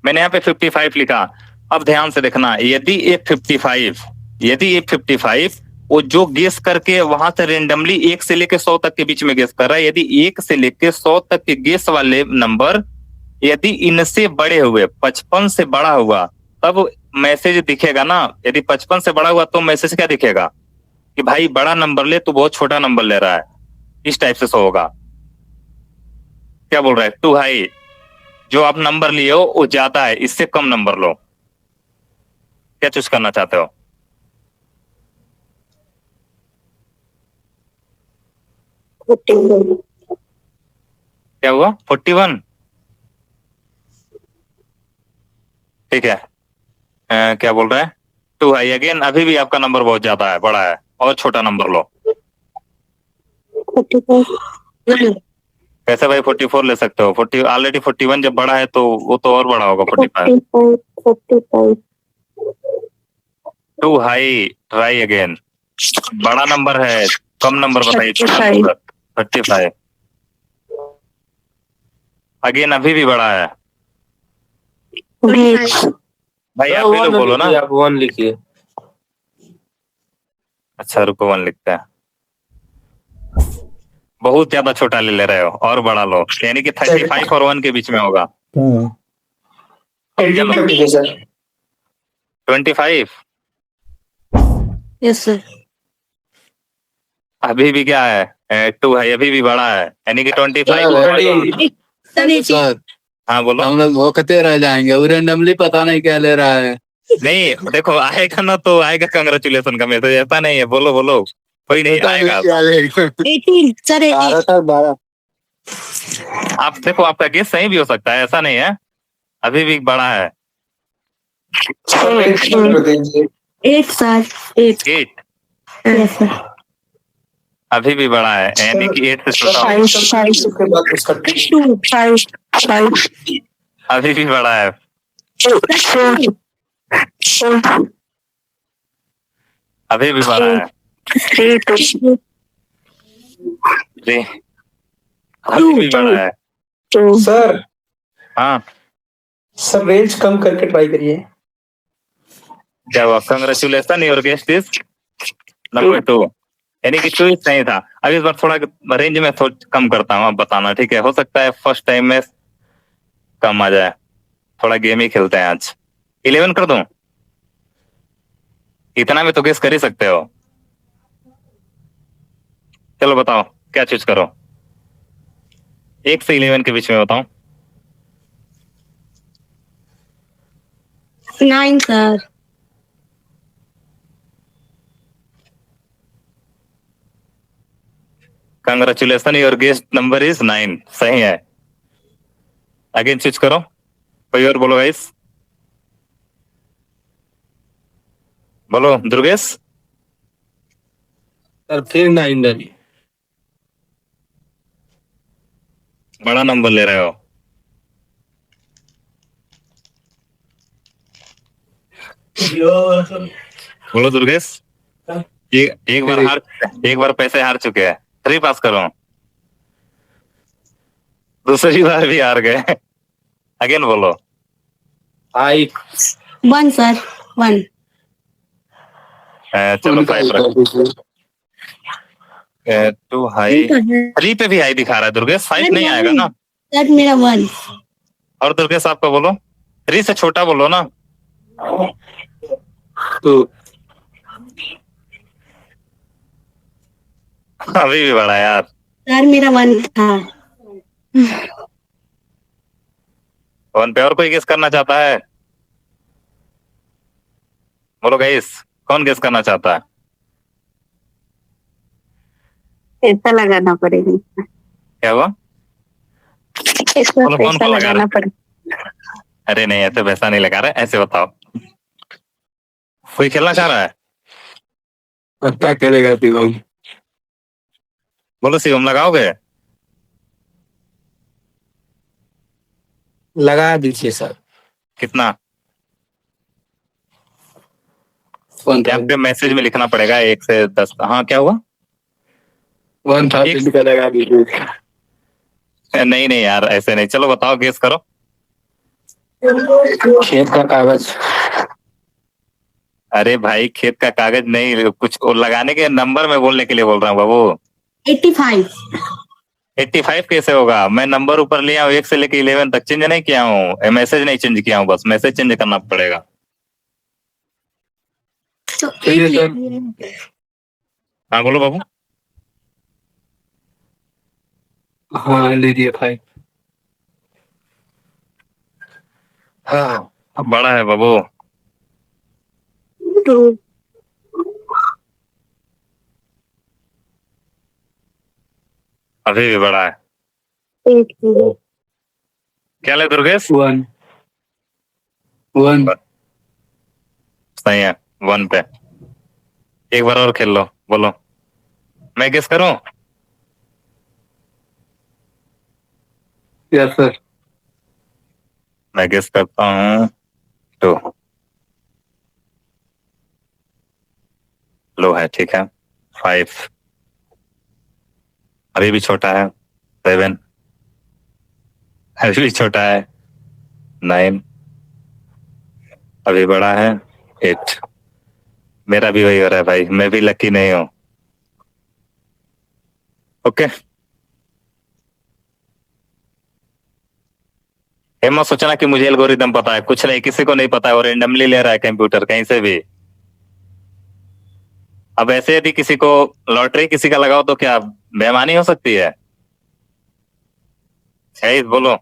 मैंने यहाँ पे 55 लिखा। अब ध्यान से देखना, यदि ये 55 वो जो गेस करके वहां से रेंडमली 1 से लेके 100 तक के बीच में गेस कर रहा है, यदि 1 से लेके 100 तक के गेस वाले नंबर यदि इनसे बड़े हुए, 55 से बड़ा हुआ, तब मैसेज दिखेगा ना। यदि 55 से बड़ा हुआ तो मैसेज क्या दिखेगा कि भाई बड़ा नंबर ले, तू बहुत छोटा नंबर ले रहा है। इस टाइप से शो होगा। क्या बोल रहा है, टू हाई, जो आप नंबर लिए हो वो ज्यादा है, इससे कम नंबर लो। क्या चूज करना चाहते हो? क्या हुआ? 41। ठीक है। क्या बोल रहा है? टू हाई अगेन, अभी भी आपका नंबर बहुत ज्यादा है, बड़ा है, और छोटा नंबर लो। 44 कैसे भाई 44 ले सकते हो? 40 ऑलरेडी 41 जब बड़ा है तो वो तो और बड़ा होगा 45। 45 टू हाई, ट्राई अगेन। बड़ा नंबर है, कम नंबर बताइए। 35 अगेन, अभी भी बड़ा है। भाई आप भी तो बोलो ना। आप 1 लिखिए। अच्छा रुको, 1 लिखते हैं। बहुत ज्यादा छोटा ले रहे हो, और बड़ा लो, यानी कि 35 और 1 के बीच में होगा। 25 यस सर। अभी भी क्या है, 2 है, अभी भी बड़ा है, यानी कि 25। सर हाँ बोलो। हम लोग भौंकते रह जाएंगे, वो रेंडमली पता नहीं क्या ले रहा है। नहीं देखो, आएगा ना तो आएगा कांग्रेचुलेशन का मैसेज, ऐसा नहीं है। बोलो बोलो, कोई नहीं आएगा। 18 सर। 12 आप देखो, आपका गेस सही भी हो सकता है, ऐसा नहीं है। अभी भी बड़ा है। 8 सर। 8 8 yes sir. अभी भी बड़ा है, यानी कि 8 से छोटा होगा। 5 अभी भी बड़ा है। अभी भी बड़ा है। 3 अभी भी बड़ा है। सर हाँ सर रेंज कम करके ट्राई करिए। क्या हुआ? Congratulation your guest is number 2, यानी कि चॉइस नहीं था। अभी इस बार थोड़ा रेंज में कम करता हूँ, आप बताना। ठीक है, हो सकता है फर्स्ट टाइम में कम आ जाए। थोड़ा गेम ही खेलते हैं आज। 11 कर दूं? इतना में तो गेस कर ही सकते हो। चलो बताओ, क्या चूज करो? 1 से 11 के बीच में बताओ। 9 sir. Congratulation your guest number is 9, सही है। अगेन चूज करो, कोई और बोलो गाइस। बोलो दुर्गेश। सर फिर 9 डालिए। बड़ा नंबर ले रहे हो। बोलो दुर्गेश। एक बार पैसे हार चुके हैं, 3 पास करो। दूसरी बार भी हार गए। अगेन बोलो। 1 सर। 1 चलो 5 रखो। 2 हाई, 3 पे भी हाई दिखा रहा है दुर्गेश, 5 नहीं आएगा ना। सर मेरा 1। और दुर्गेश आपका बोलो, 3 से छोटा बोलो ना। अभी भी बड़ा है यार। सर मेरा 1 था। 1 पे और कोई गेस करना चाहता है? बोलो गाइस, कौन गेस करना चाहता है? पैसा लगाना पड़ेगा, क्या हुआ? इसमें बोलो, कौन पैसा कौन लगा लगाना रहा है? पड़ेगा। अरे नहीं, ऐसे पैसा नहीं लगा रहा है, ऐसे बताओ, कोई खेलना चाह रहा है? क्या करेगा शिवम? बोलो शिवम, लगाओगे? लगा दीजिए सर। कितना? 1000 यहाँ पे मैसेज में लिखना पड़ेगा 1 से 10। हाँ, क्या हुआ? 1000 का लगा दीजिए। नहीं नहीं यार, ऐसे नहीं, चलो बताओ, गेस करो। खेत का कागज। अरे भाई, खेत का कागज नहीं, कुछ और लगाने के नंबर में बोलने के लिए बोल रहा हूँ बाबू। 85। 85 कैसे होगा? मैं नंबर ऊपर लिया हूँ, 1 से लेके 11 तक, चेंज नहीं किया हूँ, मैसेज नहीं चेंज किया हूँ, बस मैसेज चेंज करना पड़ेगा। तो चलिए 8 सर। लिखिए। हाँ बोलो बाबू। हाँ लीजिए 5। हाँ, अब बड़ा है बाबू। 2 अभी भी बड़ा है। 8 0 क्या ले दुर्गेश? 1 1 सही है, 1 पे। एक बार और खेल लो, बोलो। मैं गेस करूं? Yes sir. मैं गेस करता हूँ 2। लो है, ठीक है। 5 अभी भी छोटा है। 7 अभी भी छोटा है। 9 अभी बड़ा है। 8 मेरा भी वही हो रहा है भाई, मैं भी लकी नहीं हूँ। ओके, ये मत सोचना कि मुझे एल्गोरिदम पता है, कुछ नहीं, किसी को नहीं पता है, और रेंडमली ले रहा है कंप्यूटर कहीं से भी। अब ऐसे यदि किसी को लॉटरी किसी का लगाओ तो क्या बेईमानी हो सकती है? शायद बोलो।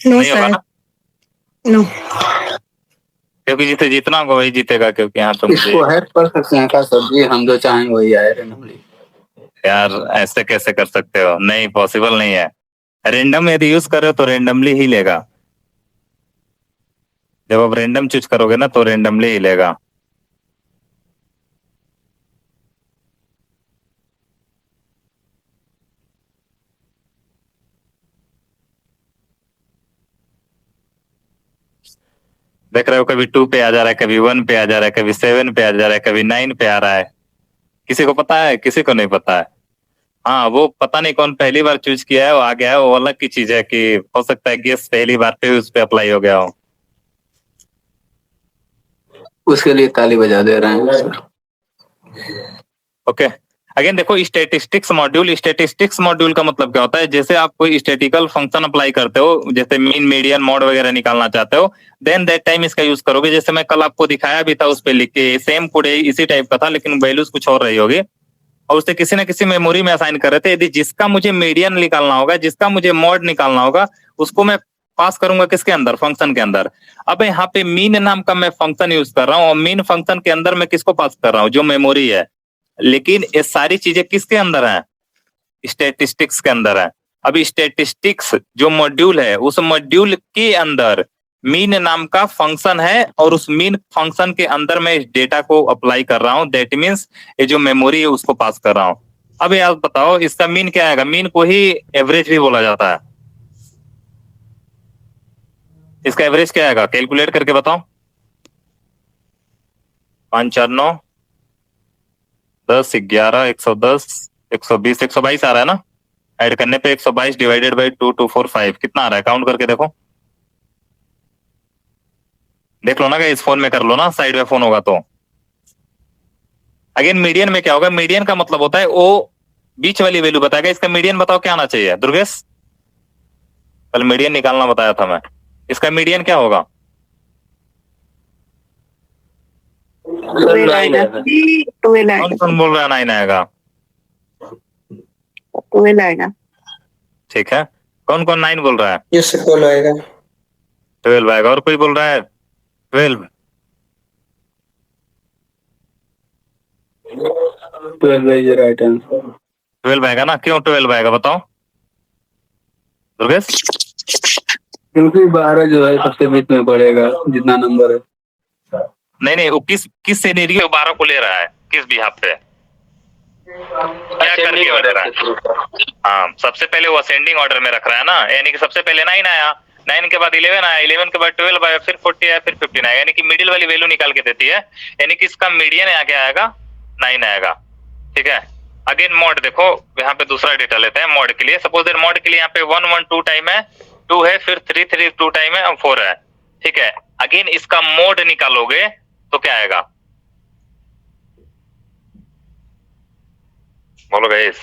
नो नहीं होगा सर, ना, नो। क्योंकि जिसे जीतना होगा वही जीतेगा, क्योंकि यहाँ तो मुझे इसको हैक कर सकते हैं क्या सर जी? हम जो चाहेंगे वही आए रेंडमली। यार ऐसे कैसे कर सकते हो? नहीं, पॉसिबल नहीं है। रेंडम यदि यूज कर रहे हो तो रेंडमली ही लेगा। जब आप रेंडम चूज करोगे ना तो रेंडमली ही लेगा। देख रहे हो, कभी 2 पे आ जा रहा है, कभी 1 पे आ जा रहा है, कभी 7 पे आ जा रहा है, कभी 9 पे आ रहा है। किसी को पता है? किसी को नहीं पता है। हाँ, वो पता नहीं कौन पहली बार चूज किया है, वो आ गया है, वो अलग की चीज है कि हो सकता है गेस पहली बार पे उस पे अप्लाई हो गया हो। उसके लिए ताली बजा दे रहे हैं सर। ओके, अगेन देखो, स्टैटिस्टिक्स मॉड्यूल का मतलब क्या होता है? जैसे आप कोई स्टैटिकल फंक्शन अप्लाई करते हो, जैसे मीन, मीडियन, मॉड वगैरह निकालना चाहते हो, देन दैट टाइम इसका यूज करोगे। जैसे मैं कल आपको दिखाया भी था, उस पे लिख के सेम कोड इसी टाइप का था, लेकिन वैल्यूज कुछ और रही होगी, और उसे किसी ना किसी मेमोरी में असाइन कर रहे थे। यदि जिसका मुझे मीडियन निकालना होगा, जिसका मुझे मॉड निकालना होगा, उसको मैं पास करूंगा किसके अंदर? फंक्शन के अंदर। अब यहाँ पे मीन नाम का मैं फंक्शन यूज कर रहा हूँ, और मीन फंक्शन के अंदर मैं किसको पास कर रहा हूँ? जो मेमोरी है। लेकिन ये सारी चीजें किसके अंदर है? स्टैटिस्टिक्स के अंदर है। अभी स्टैटिस्टिक्स जो मॉड्यूल है, उस मॉड्यूल के अंदर मीन नाम का फंक्शन है, और उस मीन फंक्शन के अंदर मैं इस डेटा को अप्लाई कर रहा हूं। दैट मीन्स ये जो मेमोरी है उसको पास कर रहा हूं। अब यार बताओ, इसका मीन क्या आएगा? मीन को ही एवरेज भी बोला जाता है। इसका एवरेज क्या आएगा? कैलकुलेट करके बताओ। 5 4 9 10 11 110 120 122 आ रहा है ना? ऐड करने पे 122 डिवाइडेड बाई 2245 कितना आ रहा है? काउंट करके देखो, देख लो ना, इस फोन में कर लो ना, साइड में फोन होगा तो। अगेन मीडियन में क्या होगा? मीडियन का मतलब होता है वो बीच वाली वैल्यू बताएगा। इसका मीडियन बताओ क्या आना चाहिए दुर्गेश? कल मीडियन निकालना बताया था मैं, इसका मीडियन क्या होगा? 12 आएगा, 12 कौन आएगा, कौन बोल रहा है 9 आएगा? 12 आएगा। ठीक है, कौन कौन 9 बोल रहा है? यस सर, कॉल आएगा। 12 आएगा, और कोई बोल रहा है 12? 12 is the right answer. 12 आएगा ना, क्यों 12 आएगा बताओ दुर्गेश? क्योंकि 12 जो है सबसे बीच में पड़ेगा जितना नंबर है। नहीं वो किस सिनेरियो 12 को ले रहा है, किस बिहाफ पे, क्या करके रख रहा है? हाँ, सबसे पहले वो असेंडिंग ऑर्डर में रख रहा है ना, यानी कि सबसे पहले 9 आया, 9 के बाद 11 आया, 11 के बाद 12 आया, फिर 40 आया, फिर 15 आया, यानी कि मिडिल वाली वैल्यू निकाल के देती है, यानी कि इसका मीडियन आगे आएगा 9 आएगा। ठीक है, अगेन मॉड देखो, यहाँ पे दूसरा डेटा लेते हैं मॉड के लिए। सपोज दैट मॉड के लिए यहाँ पे 1 1 2 टाइम है, 2 है, फिर 3 3 2 टाइम है और 4 है। ठीक है, अगेन इसका मोड निकालोगे तो क्या आएगा, बोलो गाइस?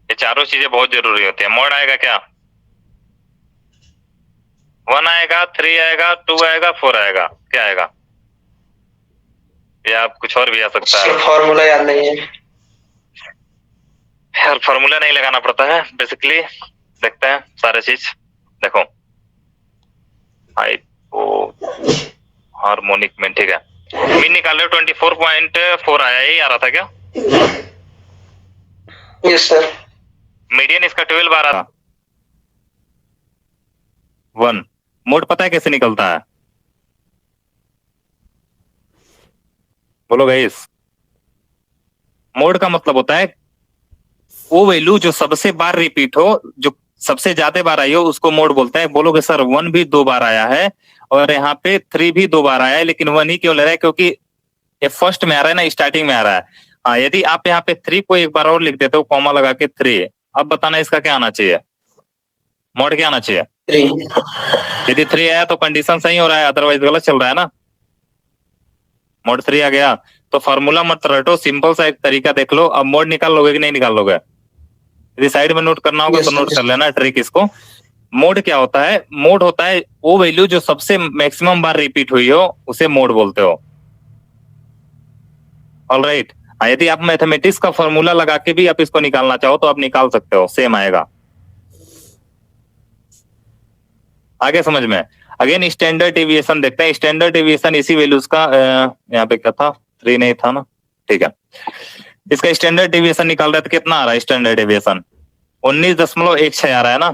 ये चारों चीजें बहुत जरूरी होती है। मोड आएगा क्या, 1 आएगा, 3 आएगा, 2 आएगा, 4 आएगा, क्या आएगा? या आप कुछ और भी आ सकता है। फॉर्मूला याद नहीं है यार, फॉर्मूला नहीं लगाना पड़ता है बेसिकली। देखते हैं सारे चीज, देखो हार्मोनिक में। ठीक है, मीन निकाल रहे हो 24.4 आया, यही आ रहा था क्या? Yes sir. मीडियन इसका 12 आ रहा था 1। मोड पता है कैसे निकलता है, बोलो गाइस? मोड का मतलब होता है वो वैल्यू जो सबसे बार रिपीट हो, जो सबसे ज्यादा बार आई हो, उसको मोड बोलते हैं। बोलोगे सर 1 भी 2 बार आया है और यहाँ पे 3 भी 2 बार आया है, लेकिन 1 ही क्यों ले रहा है? क्योंकि ये फर्स्ट में आ रहा है ना, स्टार्टिंग में आ रहा है। हाँ, यदि आप यहाँ पे 3 को एक बार और लिख देते हो कॉमा लगा के 3, अब बताना इसका क्या आना चाहिए, मोड क्या आना चाहिए? 3। यदि 3 आया तो कंडीशन सही हो रहा है, अदरवाइज गलत चल रहा है ना। मोड 3 आ गया तो फार्मूला मत रटो, सिंपल सा एक तरीका देख लो। अब मोड निकाल लोगे कि नहीं निकाल लोगे? यदि साइड में नोट करना होगा तो नोट कर लेना ट्रिक इसको। मोड क्या होता है? मोड होता है वो वैल्यू जो सबसे मैक्सिमम बार रिपीट हुई हो, उसे मोड बोलते हो। ऑलराइट, यदि आप मैथमेटिक्स का फॉर्मूला लगा के भी आप इसको निकालना चाहो तो आप निकाल सकते हो, सेम आएगा। आगे समझ में? अगेन स्टैंडर्ड डेविएशन देखते हैं। स्टैंडर्ड डेविएशन इसी वैल्यूज का यहाँ पे क्या था, 3 नहीं था ना। ठीक है, इसका स्टैंडर्ड डेविएशन निकाल रहे तो कितना आ रहा है? स्टैंडर्ड डेविएशन 19.16 आ रहा है ना।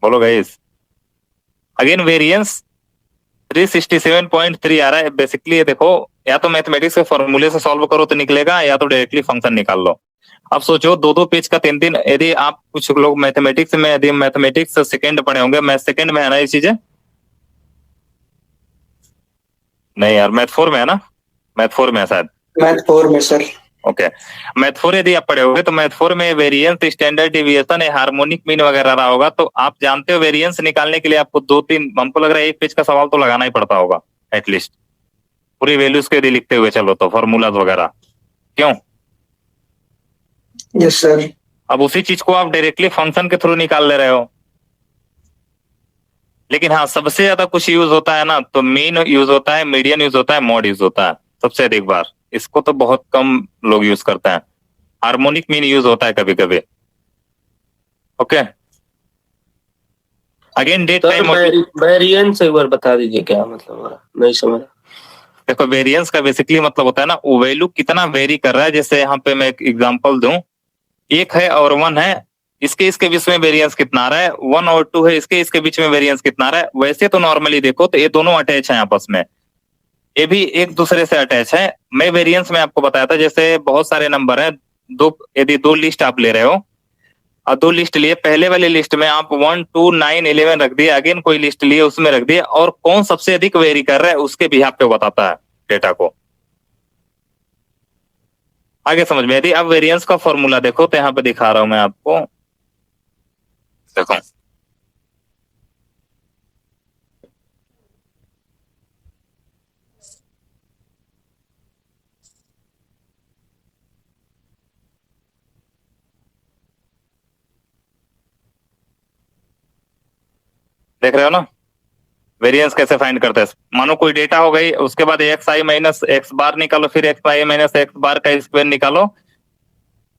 बोलो गाइस? अगेन वेरिएंस 367.3 आ रहा है। बेसिकली ये देखो, या तो मैथमेटिक्स के फॉर्मूले से सॉल्व करो तो निकलेगा, या तो डायरेक्टली फंक्शन निकाल लो। अब सोचो 2-2 पेज का 3-3, यदि आप कुछ लोग मैथमेटिक्स में, यदि मैथमेटिक्स सेकंड पढ़े होंगे, मैथ सेकंड में है ना ये चीजें? नहीं यार, मैथ 4 में है ना, मैथ 4 में है शायद। मैथ 4 में सर। ओके, मैथ 4 यदि आप पढ़े होगे तो मैथ 4 में variance, standard deviation, harmonic mean वगैरह रहा होगा। तो आप जानते हो वेरिएंस निकालने के लिए आपको 2-3, हमको लग रहा है 1 पेज का सवाल तो लगाना ही पड़ता होगा एटलीस्ट, पूरी वैल्यूज के यदि लिखते हुए चलो तो, फॉर्मूलाज वगैरह। क्यों? Yes sir. अब उसी चीज को आप डायरेक्टली फंक्शन के थ्रू निकाल ले रहे हो। लेकिन हाँ, सबसे ज्यादा कुछ यूज होता है ना तो मीन यूज होता है, मीडियन यूज होता है, मॉड यूज होता है सबसे अधिक बार। इसको तो बहुत कम लोग यूज करते हैं। हार्मोनिक मीन यूज होता है कभी कभी। Okay, again date time. Variance एक बार बता दीजिए क्या मतलब, नहीं समझ। देखो, वेरिएंस का बेसिकली मतलब होता है ना, वो वैल्यू कितना वेरी कर रहा है। जैसे यहाँ पे मैं एक एग्जांपल दूं, 1 है और 1 है, इसके बीच में वेरिएंस कितना आ रहा है? 1 और 2 है, इसके बीच में वेरिएंस कितना आ रहा है? वैसे तो नॉर्मली देखो तो ये दोनों अटैच है आपस में, ये भी एक दूसरे से अटैच है। मैं वेरिएंस में आपको बताया था, जैसे बहुत सारे नंबर है, यदि 2 लिस्ट आप ले रहे हो और 2 लिस्ट लिए, पहले वाली लिस्ट में आप 1 2 9 11 रख दिए, अगेन कोई लिस्ट लिए उसमें रख दिए, और कौन सबसे अधिक वेरी कर रहा है उसके बिहाफ पे बताता है डेटा को। आगे समझ में? यदि आप वेरिएंस का फॉर्मूला देखो तो यहाँ पे दिखा रहा हूं मैं आपको, देखो देख रहे हो ना वेरिएंस कैसे फाइंड करते हैं। मानो कोई डेटा हो गई, उसके बाद एक्स आई माइनस एक्स बार निकालो, फिर एक्स आई माइनस एक्स बार का स्क्वायर निकालो,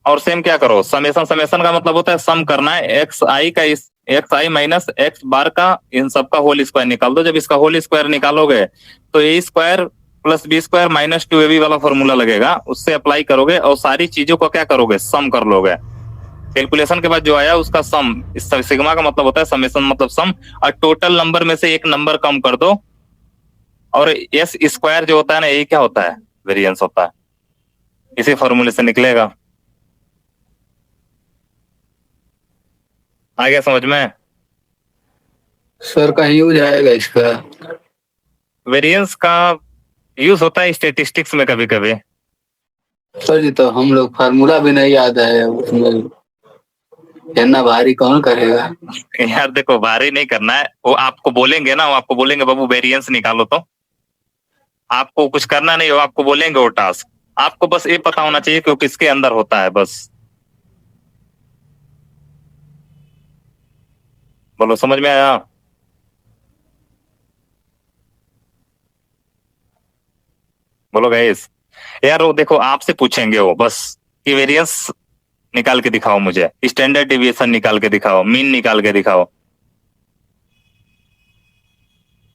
और सेम क्या करो, समेशन। समेशन का मतलब होता है सम करना है। एक्स आई माइनस एक्स बार का इन सब का होल स्क्वायर निकाल दो। जब इसका होल स्क्वायर निकालोगे तो A square plus B square minus 2ab वाला फॉर्मूला लगेगा, उससे अप्लाई करोगे और सारी चीजों को क्या करोगे, सम कर लोगे। कैलकुलेशन के बाद जो आया उसका सम, इस सिग्मा का मतलब होता है समेशन मतलब सम, और टोटल नंबर में से एक नंबर कम कर दो, और एस स्क्वायर जो होता है ना, ये क्या होता है, वेरिएंस होता है। इसी फॉर्मूले से निकलेगा। आ गया समझ में? सर कहीं यूज आएगा इसका? वेरिएंस का यूज होता है स्टेटिस्टिक्स में कभी कभी। सर जी तो हम लोग फार्मूला भी नहीं याद है उसमें, इतना भारी कौन करेगा? यार देखो, भारी नहीं करना है, वो आपको बोलेंगे ना, वो आपको बोलेंगे बाबू वेरिएंस निकालो, तो आपको कुछ करना नहीं हो, आपको बोलेंगे वो टास्क, आपको बस ये पता होना चाहिए कि वो किसके अंदर होता है बस। बोलो समझ में आया? बोलो गाइस। यार वो देखो आपसे पूछेंगे वो बस कि वेरिएंस निकाल के दिखाओ, मुझे स्टैंडर्ड डेविएशन निकाल के दिखाओ, मीन निकाल के दिखाओ।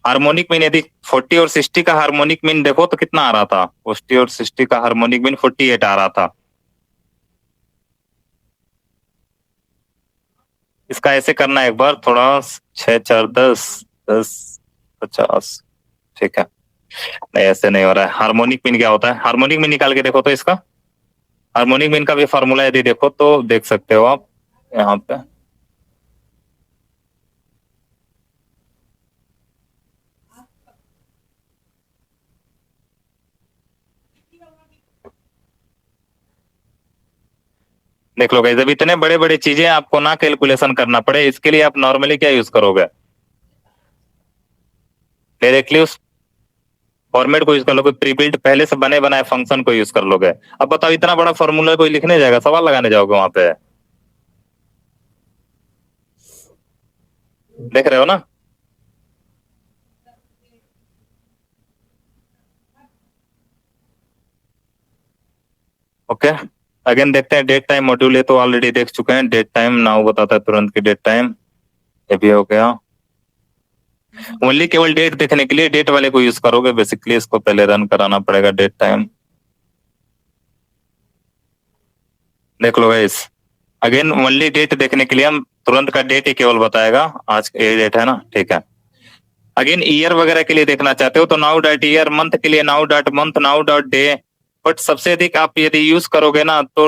हार्मोनिक मीन यदि 40 और 60 का हार्मोनिक मीन देखो तो कितना आ रहा था, 40 और 60 का हार्मोनिक मीन 48 आ रहा था। इसका ऐसे करना है एक बार, थोड़ा 6 4 10 10 50, ठीक है। नहीं ऐसे नहीं हो रहा है। हार्मोनिक मीन क्या होता है, हार्मोनिक मीन निकाल के देखो तो इसका हार्मोनिक मीन का भी फॉर्मूला यदि देखो तो देख सकते हो आप यहाँ पे। देख लो गाइस, जब इतने बड़े बड़े चीजें आपको ना कैलकुलेशन करना पड़े, इसके लिए आप नॉर्मली क्या यूज करोगे, डायरेक्टली उस फॉर्मेट को यूज कर लोगे, प्रीबिल्ट पहले से बने बनाए फंक्शन को यूज कर लोगे। अब बताओ इतना बड़ा फॉर्मूला कोई लिखने जाएगा, सवाल लगाने जाओगे वहां पे? देख रहे हो ना? ओके, अगेन देखते हैं डेट टाइम मॉड्यूल। ये तो ऑलरेडी देख चुके हैं। डेट टाइम नाउ बताता है तुरंत की डेट टाइम, ये भी हो गया। ओनली केवल डेट देखने के लिए डेट वाले को यूज करोगे बेसिकली, इसको पहले रन कराना पड़ेगा डेट टाइम। देख लो गाइस, अगेन ओनली डेट देखने के लिए हम तुरंत का डेट ही केवल बताएगा, आज ये डेट है ना, ठीक है। अगेन ईयर वगैरह के लिए देखना चाहते हो तो नाउ डॉट ईयर, मंथ के लिए now dot month, now dot day. But सबसे अधिक आप यदि यूज करोगे ना तो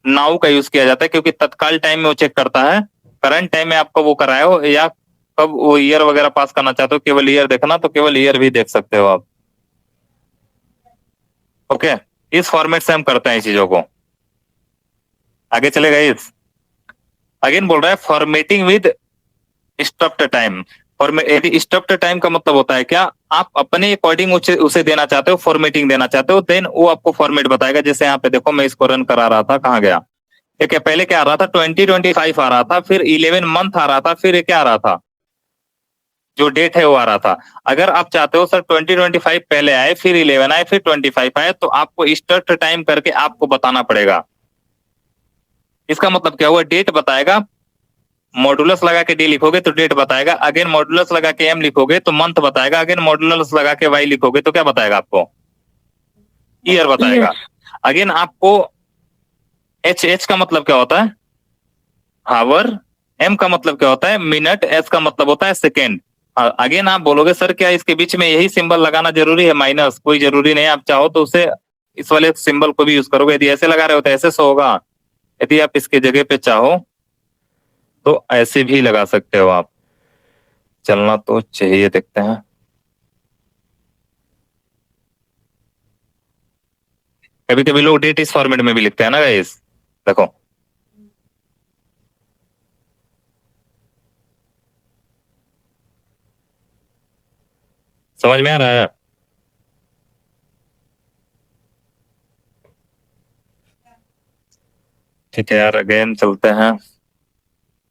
नाउ का यूज किया जाता है, क्योंकि तत्काल टाइम में वो चेक करता है करंट टाइम में आपको वो कराए हो, या कब वो ईयर वगैरह पास करना चाहते हो, केवल ईयर देखना तो केवल ईयर भी देख सकते हो आप। ओके, इस फॉर्मेट से हम करते हैं चीजों को। आगे चलेगा इस, अगेन बोल रहा है फॉर्मेटिंग विद स्टॉप्ड टाइम। यदि स्टॉप्ड टाइम का मतलब होता है क्या, आप अपने अकॉर्डिंग उसे देना चाहते हो, फॉर्मेटिंग देना चाहते हो, देन वो आपको फॉर्मेट बताएगा। जैसे यहाँ पे देखो, मैं इसको रन करा रहा था, कहाँ गया ये, क्या पहले क्या आ रहा था 2025 आ रहा था, फिर 11 मंथ आ रहा था, फिर ये क्या आ रहा था, जो डेट है वो आ रहा था। अगर आप चाहते हो सर 2025 पहले आए, फिर 11 आए, फिर 25 आए, तो आपको स्टार्ट टाइम करके आपको बताना पड़ेगा। इसका मतलब क्या हुआ, डेट बताएगा, मॉडुलस लगा के डी लिखोगे तो डेट बताएगा, अगेन मॉडुलस लगा के एम लिखोगे तो मंथ बताएगा, अगेन मॉडुलस लगा के वाई लिखोगे तो क्या बताएगा आपको, ईयर बताएगा। अगेन आपको एच का मतलब क्या होता है, हावर, एम का मतलब क्या होता है, मिनट, एस का मतलब होता है सेकेंड। अगेन आप बोलोगे सर क्या इसके बीच में यही सिंबल लगाना जरूरी है, माइनस? कोई जरूरी नहीं, आप चाहो तो उसे इस वाले सिंबल को भी यूज करोगे। यदि ऐसे लगा रहे हो तो ऐसे से होगा, यदि आप इसके जगह पे चाहो तो ऐसे भी लगा सकते हो आप। चलना तो चाहिए, देखते हैं। कभी कभी लोग डेट इस फॉर्मेट में भी लिखते हैं ना गाइस, देखो समझ में आ रहा है? ठीक है यार, अगेन चलते हैं।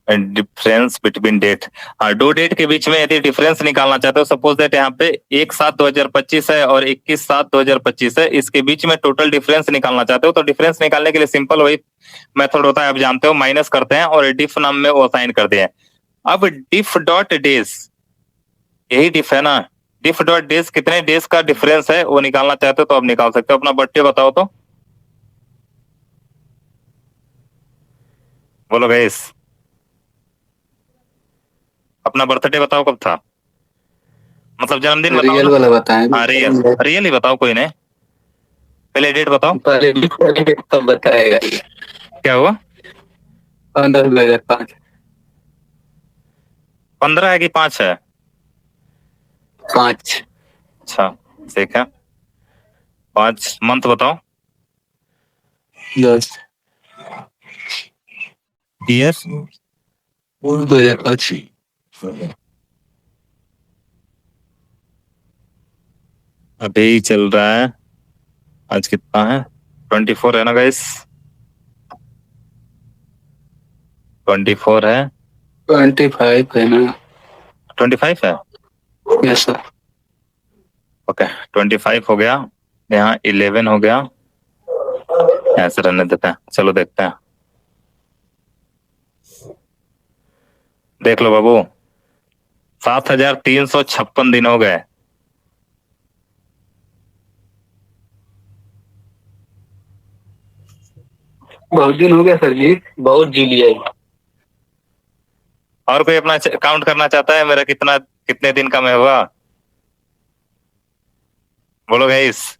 डिफरेंस बिटवीन डेट, हाँ, दो डेट के बीच में यदि डिफरेंस निकालना चाहते हो, सपोज दैट यहाँ पे 1/7/2025 है और 21/7/2025 है, इसके बीच में टोटल डिफरेंस निकालना चाहते हो तो डिफरेंस निकालने के लिए सिंपल वही मेथड होता है, आप जानते हो, माइनस करते हैं और डिफ नाम में वो असाइन करते हैं। अब डिफ डॉट डेज, यही डिफ है ना, इफ डॉट डेज कितने डेज का डिफरेंस है वो निकालना चाहते हो तो आप निकाल सकते हो। अपना बर्थडे बताओ तो, बोलो गाइस, अपना बर्थडे बताओ कब था, मतलब जन्मदिन बताओ रियल ना। वाला बताएं। हाँ रियल, रियल ही बताओ, कोई नहीं, पहले डेट बताओ। पहले तो बताएगा। क्या हुआ? 15/2005। 15 है कि 5 है? 5। अच्छा ठीक है, 5 मंथ बताओ। 10। ईयर 2005। अभी चल रहा है, आज कितना है? 24 है ना गाइस? 24 है, 25 है ना? 25 है। Yes sir. ओके 25 हो गया, यहाँ 11 हो गया, ऐसे रहने देते हैं। चलो देखते हैं, देख लो बाबू, 7,356 दिन हो गए। बहुत दिन हो गया सर जी। बहुत जी लिया है। और कोई अपना काउंट करना चाहता है मेरा कितना, कितने दिन का मैं हुआ? बोलो गाइस,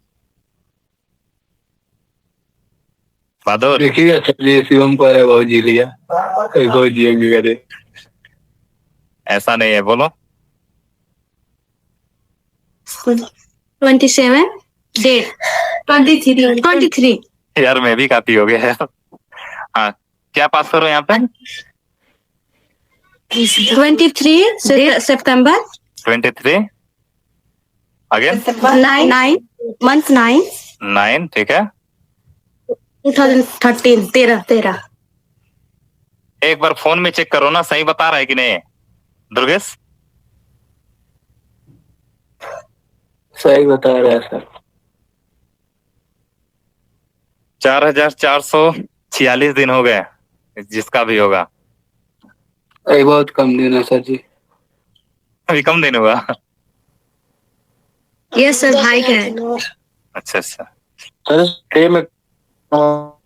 बहादुर। देखिएगा सर जी, शिवम को बहुत जी लिया, बहुत जिएंगे करे। ऐसा नहीं है, बोलो। 27 डेट 23 यार मैं भी काफी हो गया यार। हाँ क्या पास करो यहाँ पे? 23 सितंबर 23 अगेन 9 मंथ 9 9, ठीक है। 2013 13 एक बार फोन में चेक करो ना, सही बता रहा है कि नहीं दुर्गेश? सही बता रहा है सर। 4,446 दिन हो गए, जिसका भी होगा। ये बहुत कम दिन है सर जी। अभी कम दिन हुआ। यस सर भाई का है। अच्छा अच्छा, सर ये में हाँ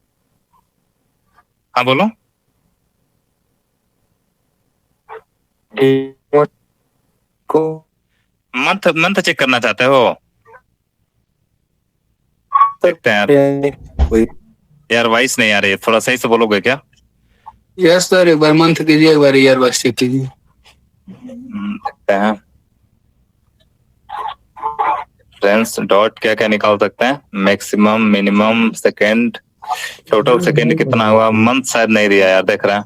बोलो। को मंथ मंथ चेक करना चाहते हो? देखते हैं यार, यार वॉइस नहीं आ रही है, थोड़ा सही से बोलोगे क्या? यस सर, एक बार मंथ कीजिए, एक बार ईयर बस चेक कीजिए। देखते हैं फ्रेंड्स, डॉट क्या क्या निकाल सकते हैं, maximum, minimum, second, total second कितना हुआ, मंथ शायद नहीं दिया यार, देख रहे हैं।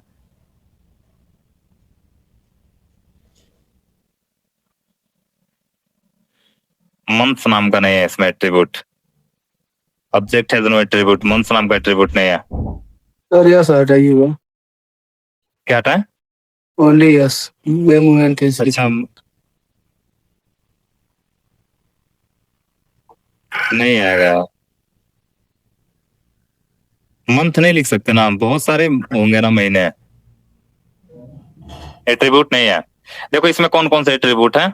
मंथ नाम का नहीं है इसमें एट्रीब्यूट, ऑब्जेक्ट है दोनों एट्रीब्यूट, मंथ नाम का एट्रीब्यूट नहीं है। सर यस हटाइएगा। क्या हटा है? Only yes, way movement is. अच्छा नहीं आएगा, मंथ नहीं लिख सकते ना, बहुत सारे होंगे ना महीने, एट्रीब्यूट नहीं है। देखो इसमें कौन कौन से एट्रीब्यूट है,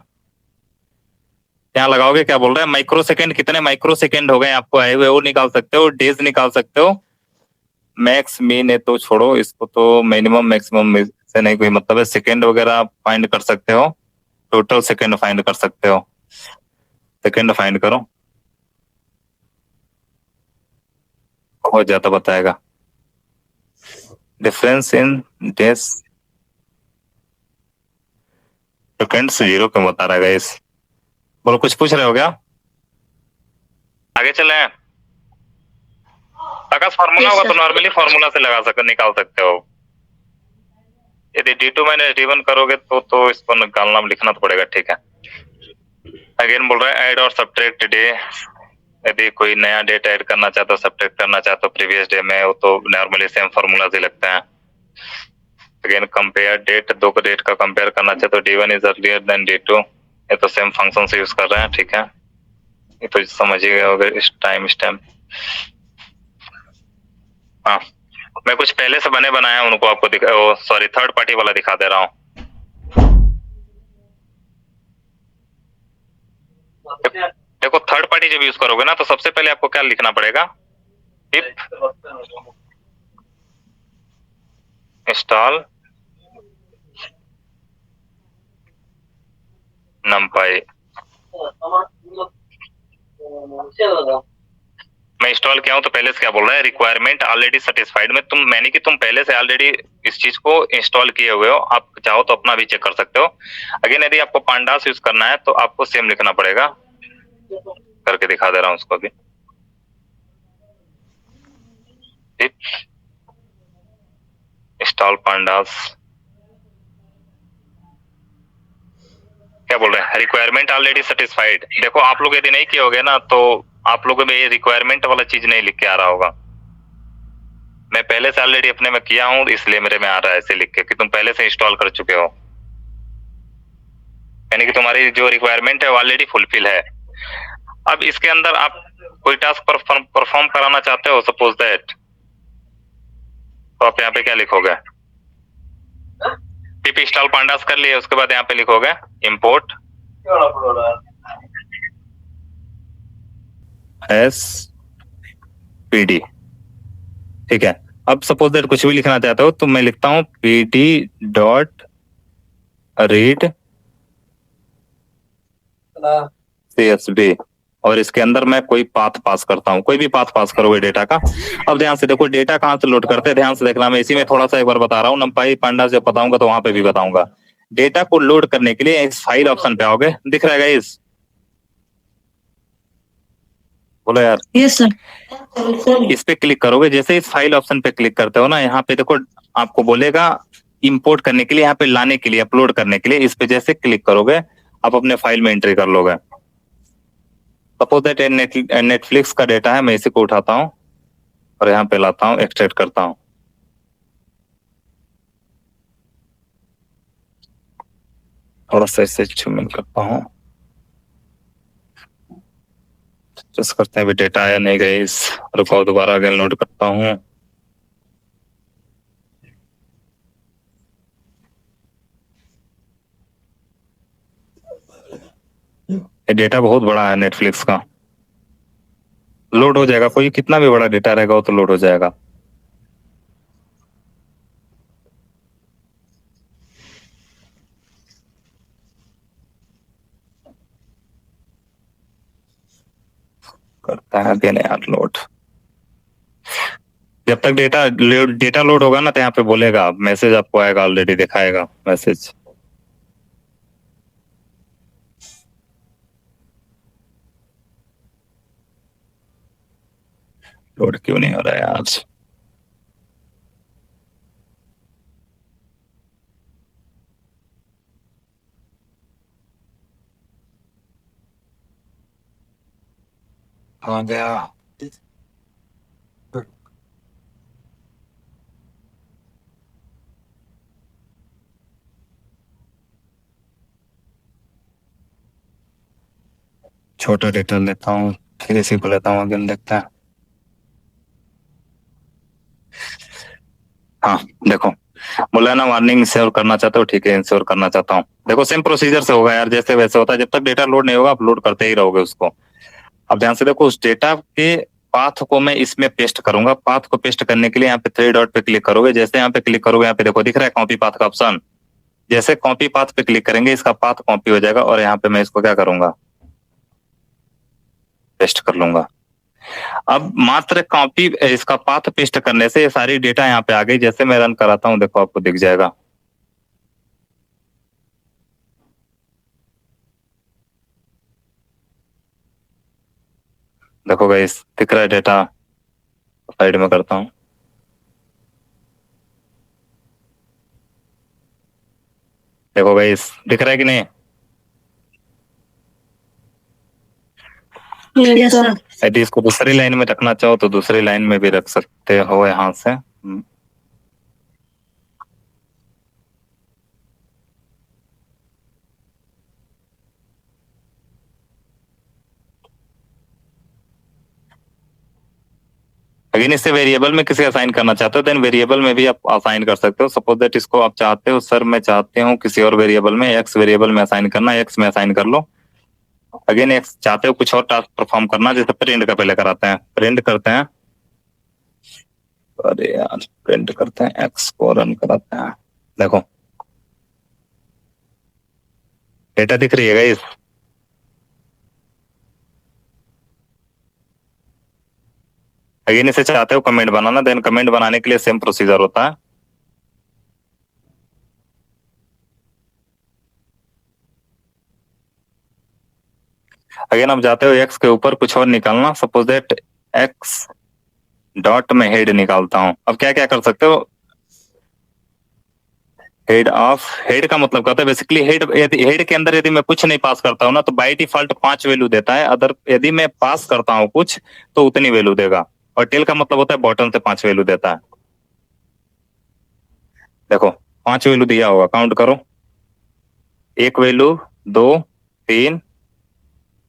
यहाँ लगाओगे, क्या बोल रहे हैं, माइक्रो सेकेंड, कितने माइक्रो सेकेंड हो गए आपको आए हुए वो निकाल सकते हो, डेज निकाल सकते हो, मैक्स मीन है तो छोड़ो इसको, तो मिनिमम मैक्सिमम से नहीं कोई मतलब है, सेकेंड वगैरह फाइंड कर सकते हो, टोटल सेकेंड फाइंड कर सकते हो, सेकेंड फाइंड करो हो जाता बताएगा। डिफरेंस इन डेज सेकेंड से 0 क्यों बता रहा है इस, बोलो कुछ पूछ रहे हो क्या? आगे चले, अगर फार्मूला होगा तो नॉर्मली फार्मूला से लगा सकते, निकाल सकते हो। यदि D2 माइनस D1 करोगे तो इसको निकालना लिखना तो पड़ेगा, ठीक है। अगेन बोल रहा है ऐड और सब्ट्रैक्ट डे, यदि कोई नया डेट ऐड करना चाहते हो, सब्ट्रैक्ट करना चाहते हो प्रीवियस डे में, वो तो नॉर्मली सेम फार्मूला से लगता है। अगेन कंपेयर डेट, दो को डेट का कंपेयर करना चाहते हो, D1 is earlier then D2, ये तो सेम फंक्शन से यूज कर रहे हैं, ठीक है, ये तो समझिएगा अगर इस टाइम स्टैम्प। हाँ मैं कुछ पहले से बने बनाया उनको आपको दिखा, सॉरी थर्ड पार्टी वाला दिखा दे रहा हूँ। देखो थर्ड पार्टी जब यूज करोगे ना तो सबसे पहले आपको क्या लिखना पड़ेगा, पिप इंस्टॉल numpy। मैं इंस्टॉल किया हूं तो पहले से क्या बोल रहा है, रिक्वायरमेंट ऑलरेडी सेटिस्फाइड में, तुम मैंने कि तुम पहले से ऑलरेडी इस चीज को इंस्टॉल किए हुए हो, आप चाहो तो अपना भी चेक कर सकते हो। अगेन यदि आपको पांडास यूज करना है तो आपको सेम लिखना पड़ेगा, करके दिखा दे रहा हूं उसको भी। इंस्टॉल पांडास, क्या बोल रहे हैं, रिक्वायरमेंट ऑलरेडी सेटिस्फाइड। देखो आप लोग यदि नहीं किए होगे ना तो आप लोगों में ये रिक्वायरमेंट वाला चीज नहीं लिख के आ रहा होगा। मैं पहले से ऑलरेडी अपने में किया हूं इसलिए मेरे में आ रहा है ऐसे लिख के कि तुम पहले से इंस्टॉल कर चुके हो, यानी कि तुम्हारी जो रिक्वायरमेंट है वो ऑलरेडी फुलफिल है। अब इसके अंदर आप कोई टास्क परफॉर्म कराना चाहते हो सपोज दैट, तो आप यहाँ पे क्या लिखोगे, पिप इंस्टॉल पांडास कर लिए, उसके बाद यहाँ पे लिखोगे इंपोर्ट एस पीडी। ठीक है, अब सपोज दैट कुछ भी लिखना चाहते हो तो मैं लिखता हूं pd डॉट रीड csv, और इसके अंदर मैं कोई पाथ पास करता हूं, कोई भी पाथ पास करोगे डेटा का। अब ध्यान से देखो डेटा कहाँ से लोड करते हैं, ध्यान से देखना, मैं इसी में थोड़ा सा एक बार बता रहा हूँ, numpy pandas जब बताऊंगा तो वहां पे भी बताऊंगा। डेटा को लोड करने के लिए इस फाइल ऑप्शन पे आओगे, दिख रहा है इस, बोलो यार, यस सर। इस पे क्लिक करोगे, जैसे इस फाइल ऑप्शन पे क्लिक करते हो ना, यहाँ पे देखो आपको बोलेगा इंपोर्ट करने के लिए, यहाँ पे लाने के लिए, अपलोड करने के लिए, इस पे जैसे क्लिक करोगे आप अपने फाइल में एंट्री कर लोगे। सपोज दैट नेटफ्लिक्स का डेटा है, मैं इसी को उठाता हूँ और यहाँ पे लाता हूँ, एक्सट्रैक्ट करता हूँ। थोड़ा सा इसे जूम इन करता हूँ, चेक करते हैं भी डेटा आया नहीं गई, रुको दोबारा अगेन लोड करता हूँ। ये डेटा बहुत बड़ा है नेटफ्लिक्स का, लोड हो जाएगा, कोई कितना भी बड़ा डेटा रहेगा वो तो लोड हो जाएगा। करता है अगेन यार लोड, जब तक डेटा लोड होगा ना तो यहाँ पे बोलेगा मैसेज आपको आएगा, ऑलरेडी दिखाएगा मैसेज। लोड क्यों नहीं हो रहा है आज, कहाँ गया, छोटा डेटा लेता हूँ फिर इसी को लेता हूँ, अगेन देखते हैं। हाँ देखो बोला ना वार्निंग इंश्योर करना चाहते हो, ठीक है इंश्योर करना चाहता हूँ। देखो सेम प्रोसीजर से होगा यार, जैसे वैसे होता है, जब तक डेटा लोड नहीं होगा आप लोड करते ही रहोगे उसको। अब ध्यान से देखो, उस डेटा के पाथ को मैं इसमें पेस्ट करूंगा, पाथ को पेस्ट करने के लिए यहाँ पे थ्री डॉट पे क्लिक करोगे, जैसे यहाँ पे क्लिक करोगे यहाँ पे देखो दिख रहा है कॉपी पाथ का ऑप्शन, जैसे कॉपी पाथ पे क्लिक करेंगे इसका पाथ कॉपी हो जाएगा और यहाँ पे मैं इसको क्या करूंगा, पेस्ट कर लूंगा। अब मात्र कॉपी इसका पाथ पेस्ट करने से सारी डेटा यहाँ पे आ गई, जैसे मैं रन कराता हूँ देखो आपको दिख जाएगा। देखो गाइस दिख रहा है डेटा, साइड में करता हूँ, देखो गाइस दिख रहा है कि नहीं। Yes sir. यदि इसको दूसरी लाइन में रखना चाहो तो दूसरी लाइन में भी रख सकते हो यहाँ से। अगेन इससे वेरिएबल में किसी असाइन करना चाहते हो देन वेरिएबल में भी आप असाइन कर सकते हो। सपोज दैट इसको आप चाहते हो सर मैं चाहते हूँ किसी और वेरिएबल में, एक्स वेरिएबल में असाइन करना, एक्स में असाइन कर लो। अगेन एक चाहते हो कुछ और टास्क परफॉर्म करना, जैसे प्रिंट का पहले कराते हैं, प्रिंट करते हैं, अरे यार प्रिंट करते हैं, एक्स को रन कराते हैं, देखो डेटा दिख रही है गाइस। अगेन इसे चाहते हो कमेंट बनाना, देन कमेंट बनाने के लिए सेम प्रोसीजर होता है। अगेन आप जाते हो एक्स के ऊपर कुछ और निकालना, सपोज दैट एक्स डॉट में हेड निकालता हूं। अब क्या क्या कर सकते हो, हेड ऑफ, हेड का मतलब कहता है बेसिकली हेड, हेड के अंदर यदि मैं कुछ नहीं पास करता हूं ना तो बाय डिफॉल्ट 5 वैल्यू देता है, अदर यदि मैं पास करता हूं कुछ तो उतनी वैल्यू देगा। और टेल का मतलब होता है बॉटम से 5 वैल्यू देता है। देखो 5 वैल्यू दिया होगा, काउंट करो, 1 वैल्यू, 2, 3,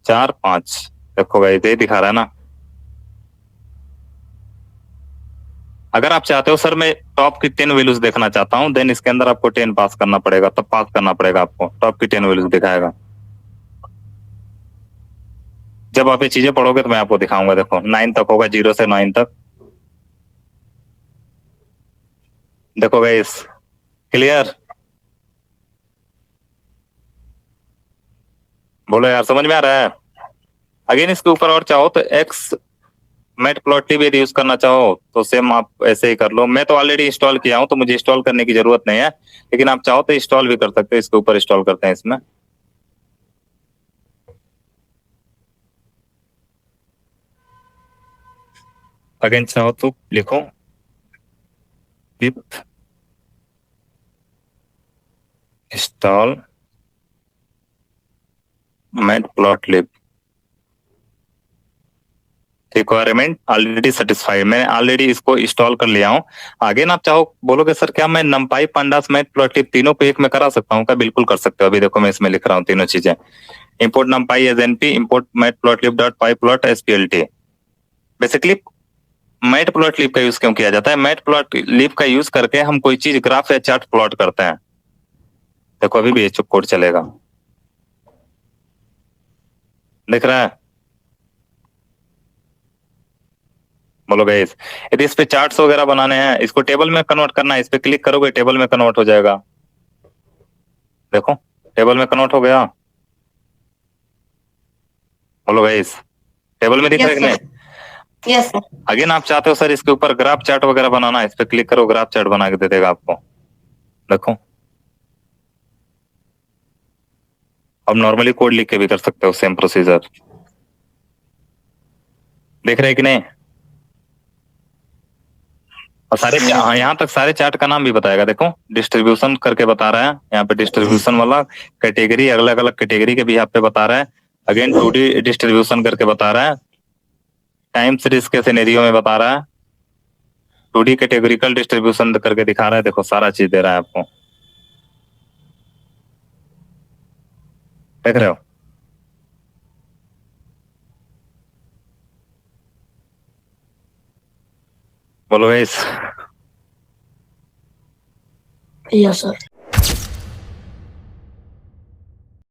4, 5। देखो भाई ये दिखा रहा है ना। अगर आप चाहते हो सर मैं टॉप की 10 वैल्यूज देखना चाहता हूं, देन इसके अंदर आपको 10 पास करना पड़ेगा, तब पास करना पड़ेगा आपको, टॉप की 10 वैल्यूज दिखाएगा। जब आप ये चीजें पढ़ोगे तो मैं आपको दिखाऊंगा। देखो 9 तक होगा, 0 से 9 तक। देखो गाइस क्लियर, बोलो यार समझ में आ रहा है। अगेन इसके ऊपर और चाहो तो एक्स मैटप्लॉटलिब यदि यूज करना चाहो तो सेम आप ऐसे ही कर लो। मैं तो ऑलरेडी इंस्टॉल किया हूं तो मुझे इंस्टॉल करने की जरूरत नहीं है, लेकिन आप चाहो तो इंस्टॉल भी कर सकते हो। इसके ऊपर इंस्टॉल करते हैं इसमें, अगेन चाहो तो लिखो पिप install matplotlib, requirement already satisfied, मैंने ऑलरेडी इसको इंस्टॉल कर लिया हूं। आगे ना आप चाहो बोलोगे सर क्या मैं नंपाई पांडास मैटप्लॉटलिब तीनों को एक में करा सकता हूं क्या? बिल्कुल कर सकते हो। अभी देखो मैं इसमें लिख रहा हूँ तीनों चीजें, import numpy as NP, import matplotlib dot pyplot as PLT. Basically matplotlib का यूज क्यों किया जाता है? मैटप्लॉटलिब का यूज करके हम कोई चीज ग्राफ या चार्ट प्लॉट करते हैं। देखो अभी भी ये चुप कोड चलेगा, दिख रहा है? बोलो गाइस, यदि इस पे चार्ट्स वगैरह बनाने हैं, इसको टेबल में कन्वर्ट करना है, इस पे क्लिक करोगे टेबल में कन्वर्ट हो जाएगा। देखो टेबल में कन्वर्ट हो गया। बोलो गाइस, टेबल में दिख रहा है कि नहीं? Yes sir. अगेन आप चाहते हो सर इसके ऊपर ग्राफ चार्ट वगैरह बनाना है, इस पे क्लिक करो, ग्राफ चार्ट बना के दे देगा आपको। देखो अब नॉर्मली कोड लिख के भी कर सकते हो, सेम प्रोसीजर। देख रहे हैं कि नहीं? और सारे हाँ यहाँ तक सारे चार्ट का नाम भी बताएगा। देखो डिस्ट्रीब्यूशन करके बता रहा है, यहाँ पे डिस्ट्रीब्यूशन वाला कैटेगरी, अलग अलग कैटेगरी के भी यहाँ पे बता रहा है। अगेन 2D डिस्ट्रीब्यूशन करके बता रहा है, टाइम सीरीज के सिनेरियो में बता रहा है, 2D कैटेगोरिकल डिस्ट्रीब्यूशन करके दिखा रहा है। देखो सारा चीज दे रहा है आपको, देख रहे हो? बोलो गाइस, यस सर।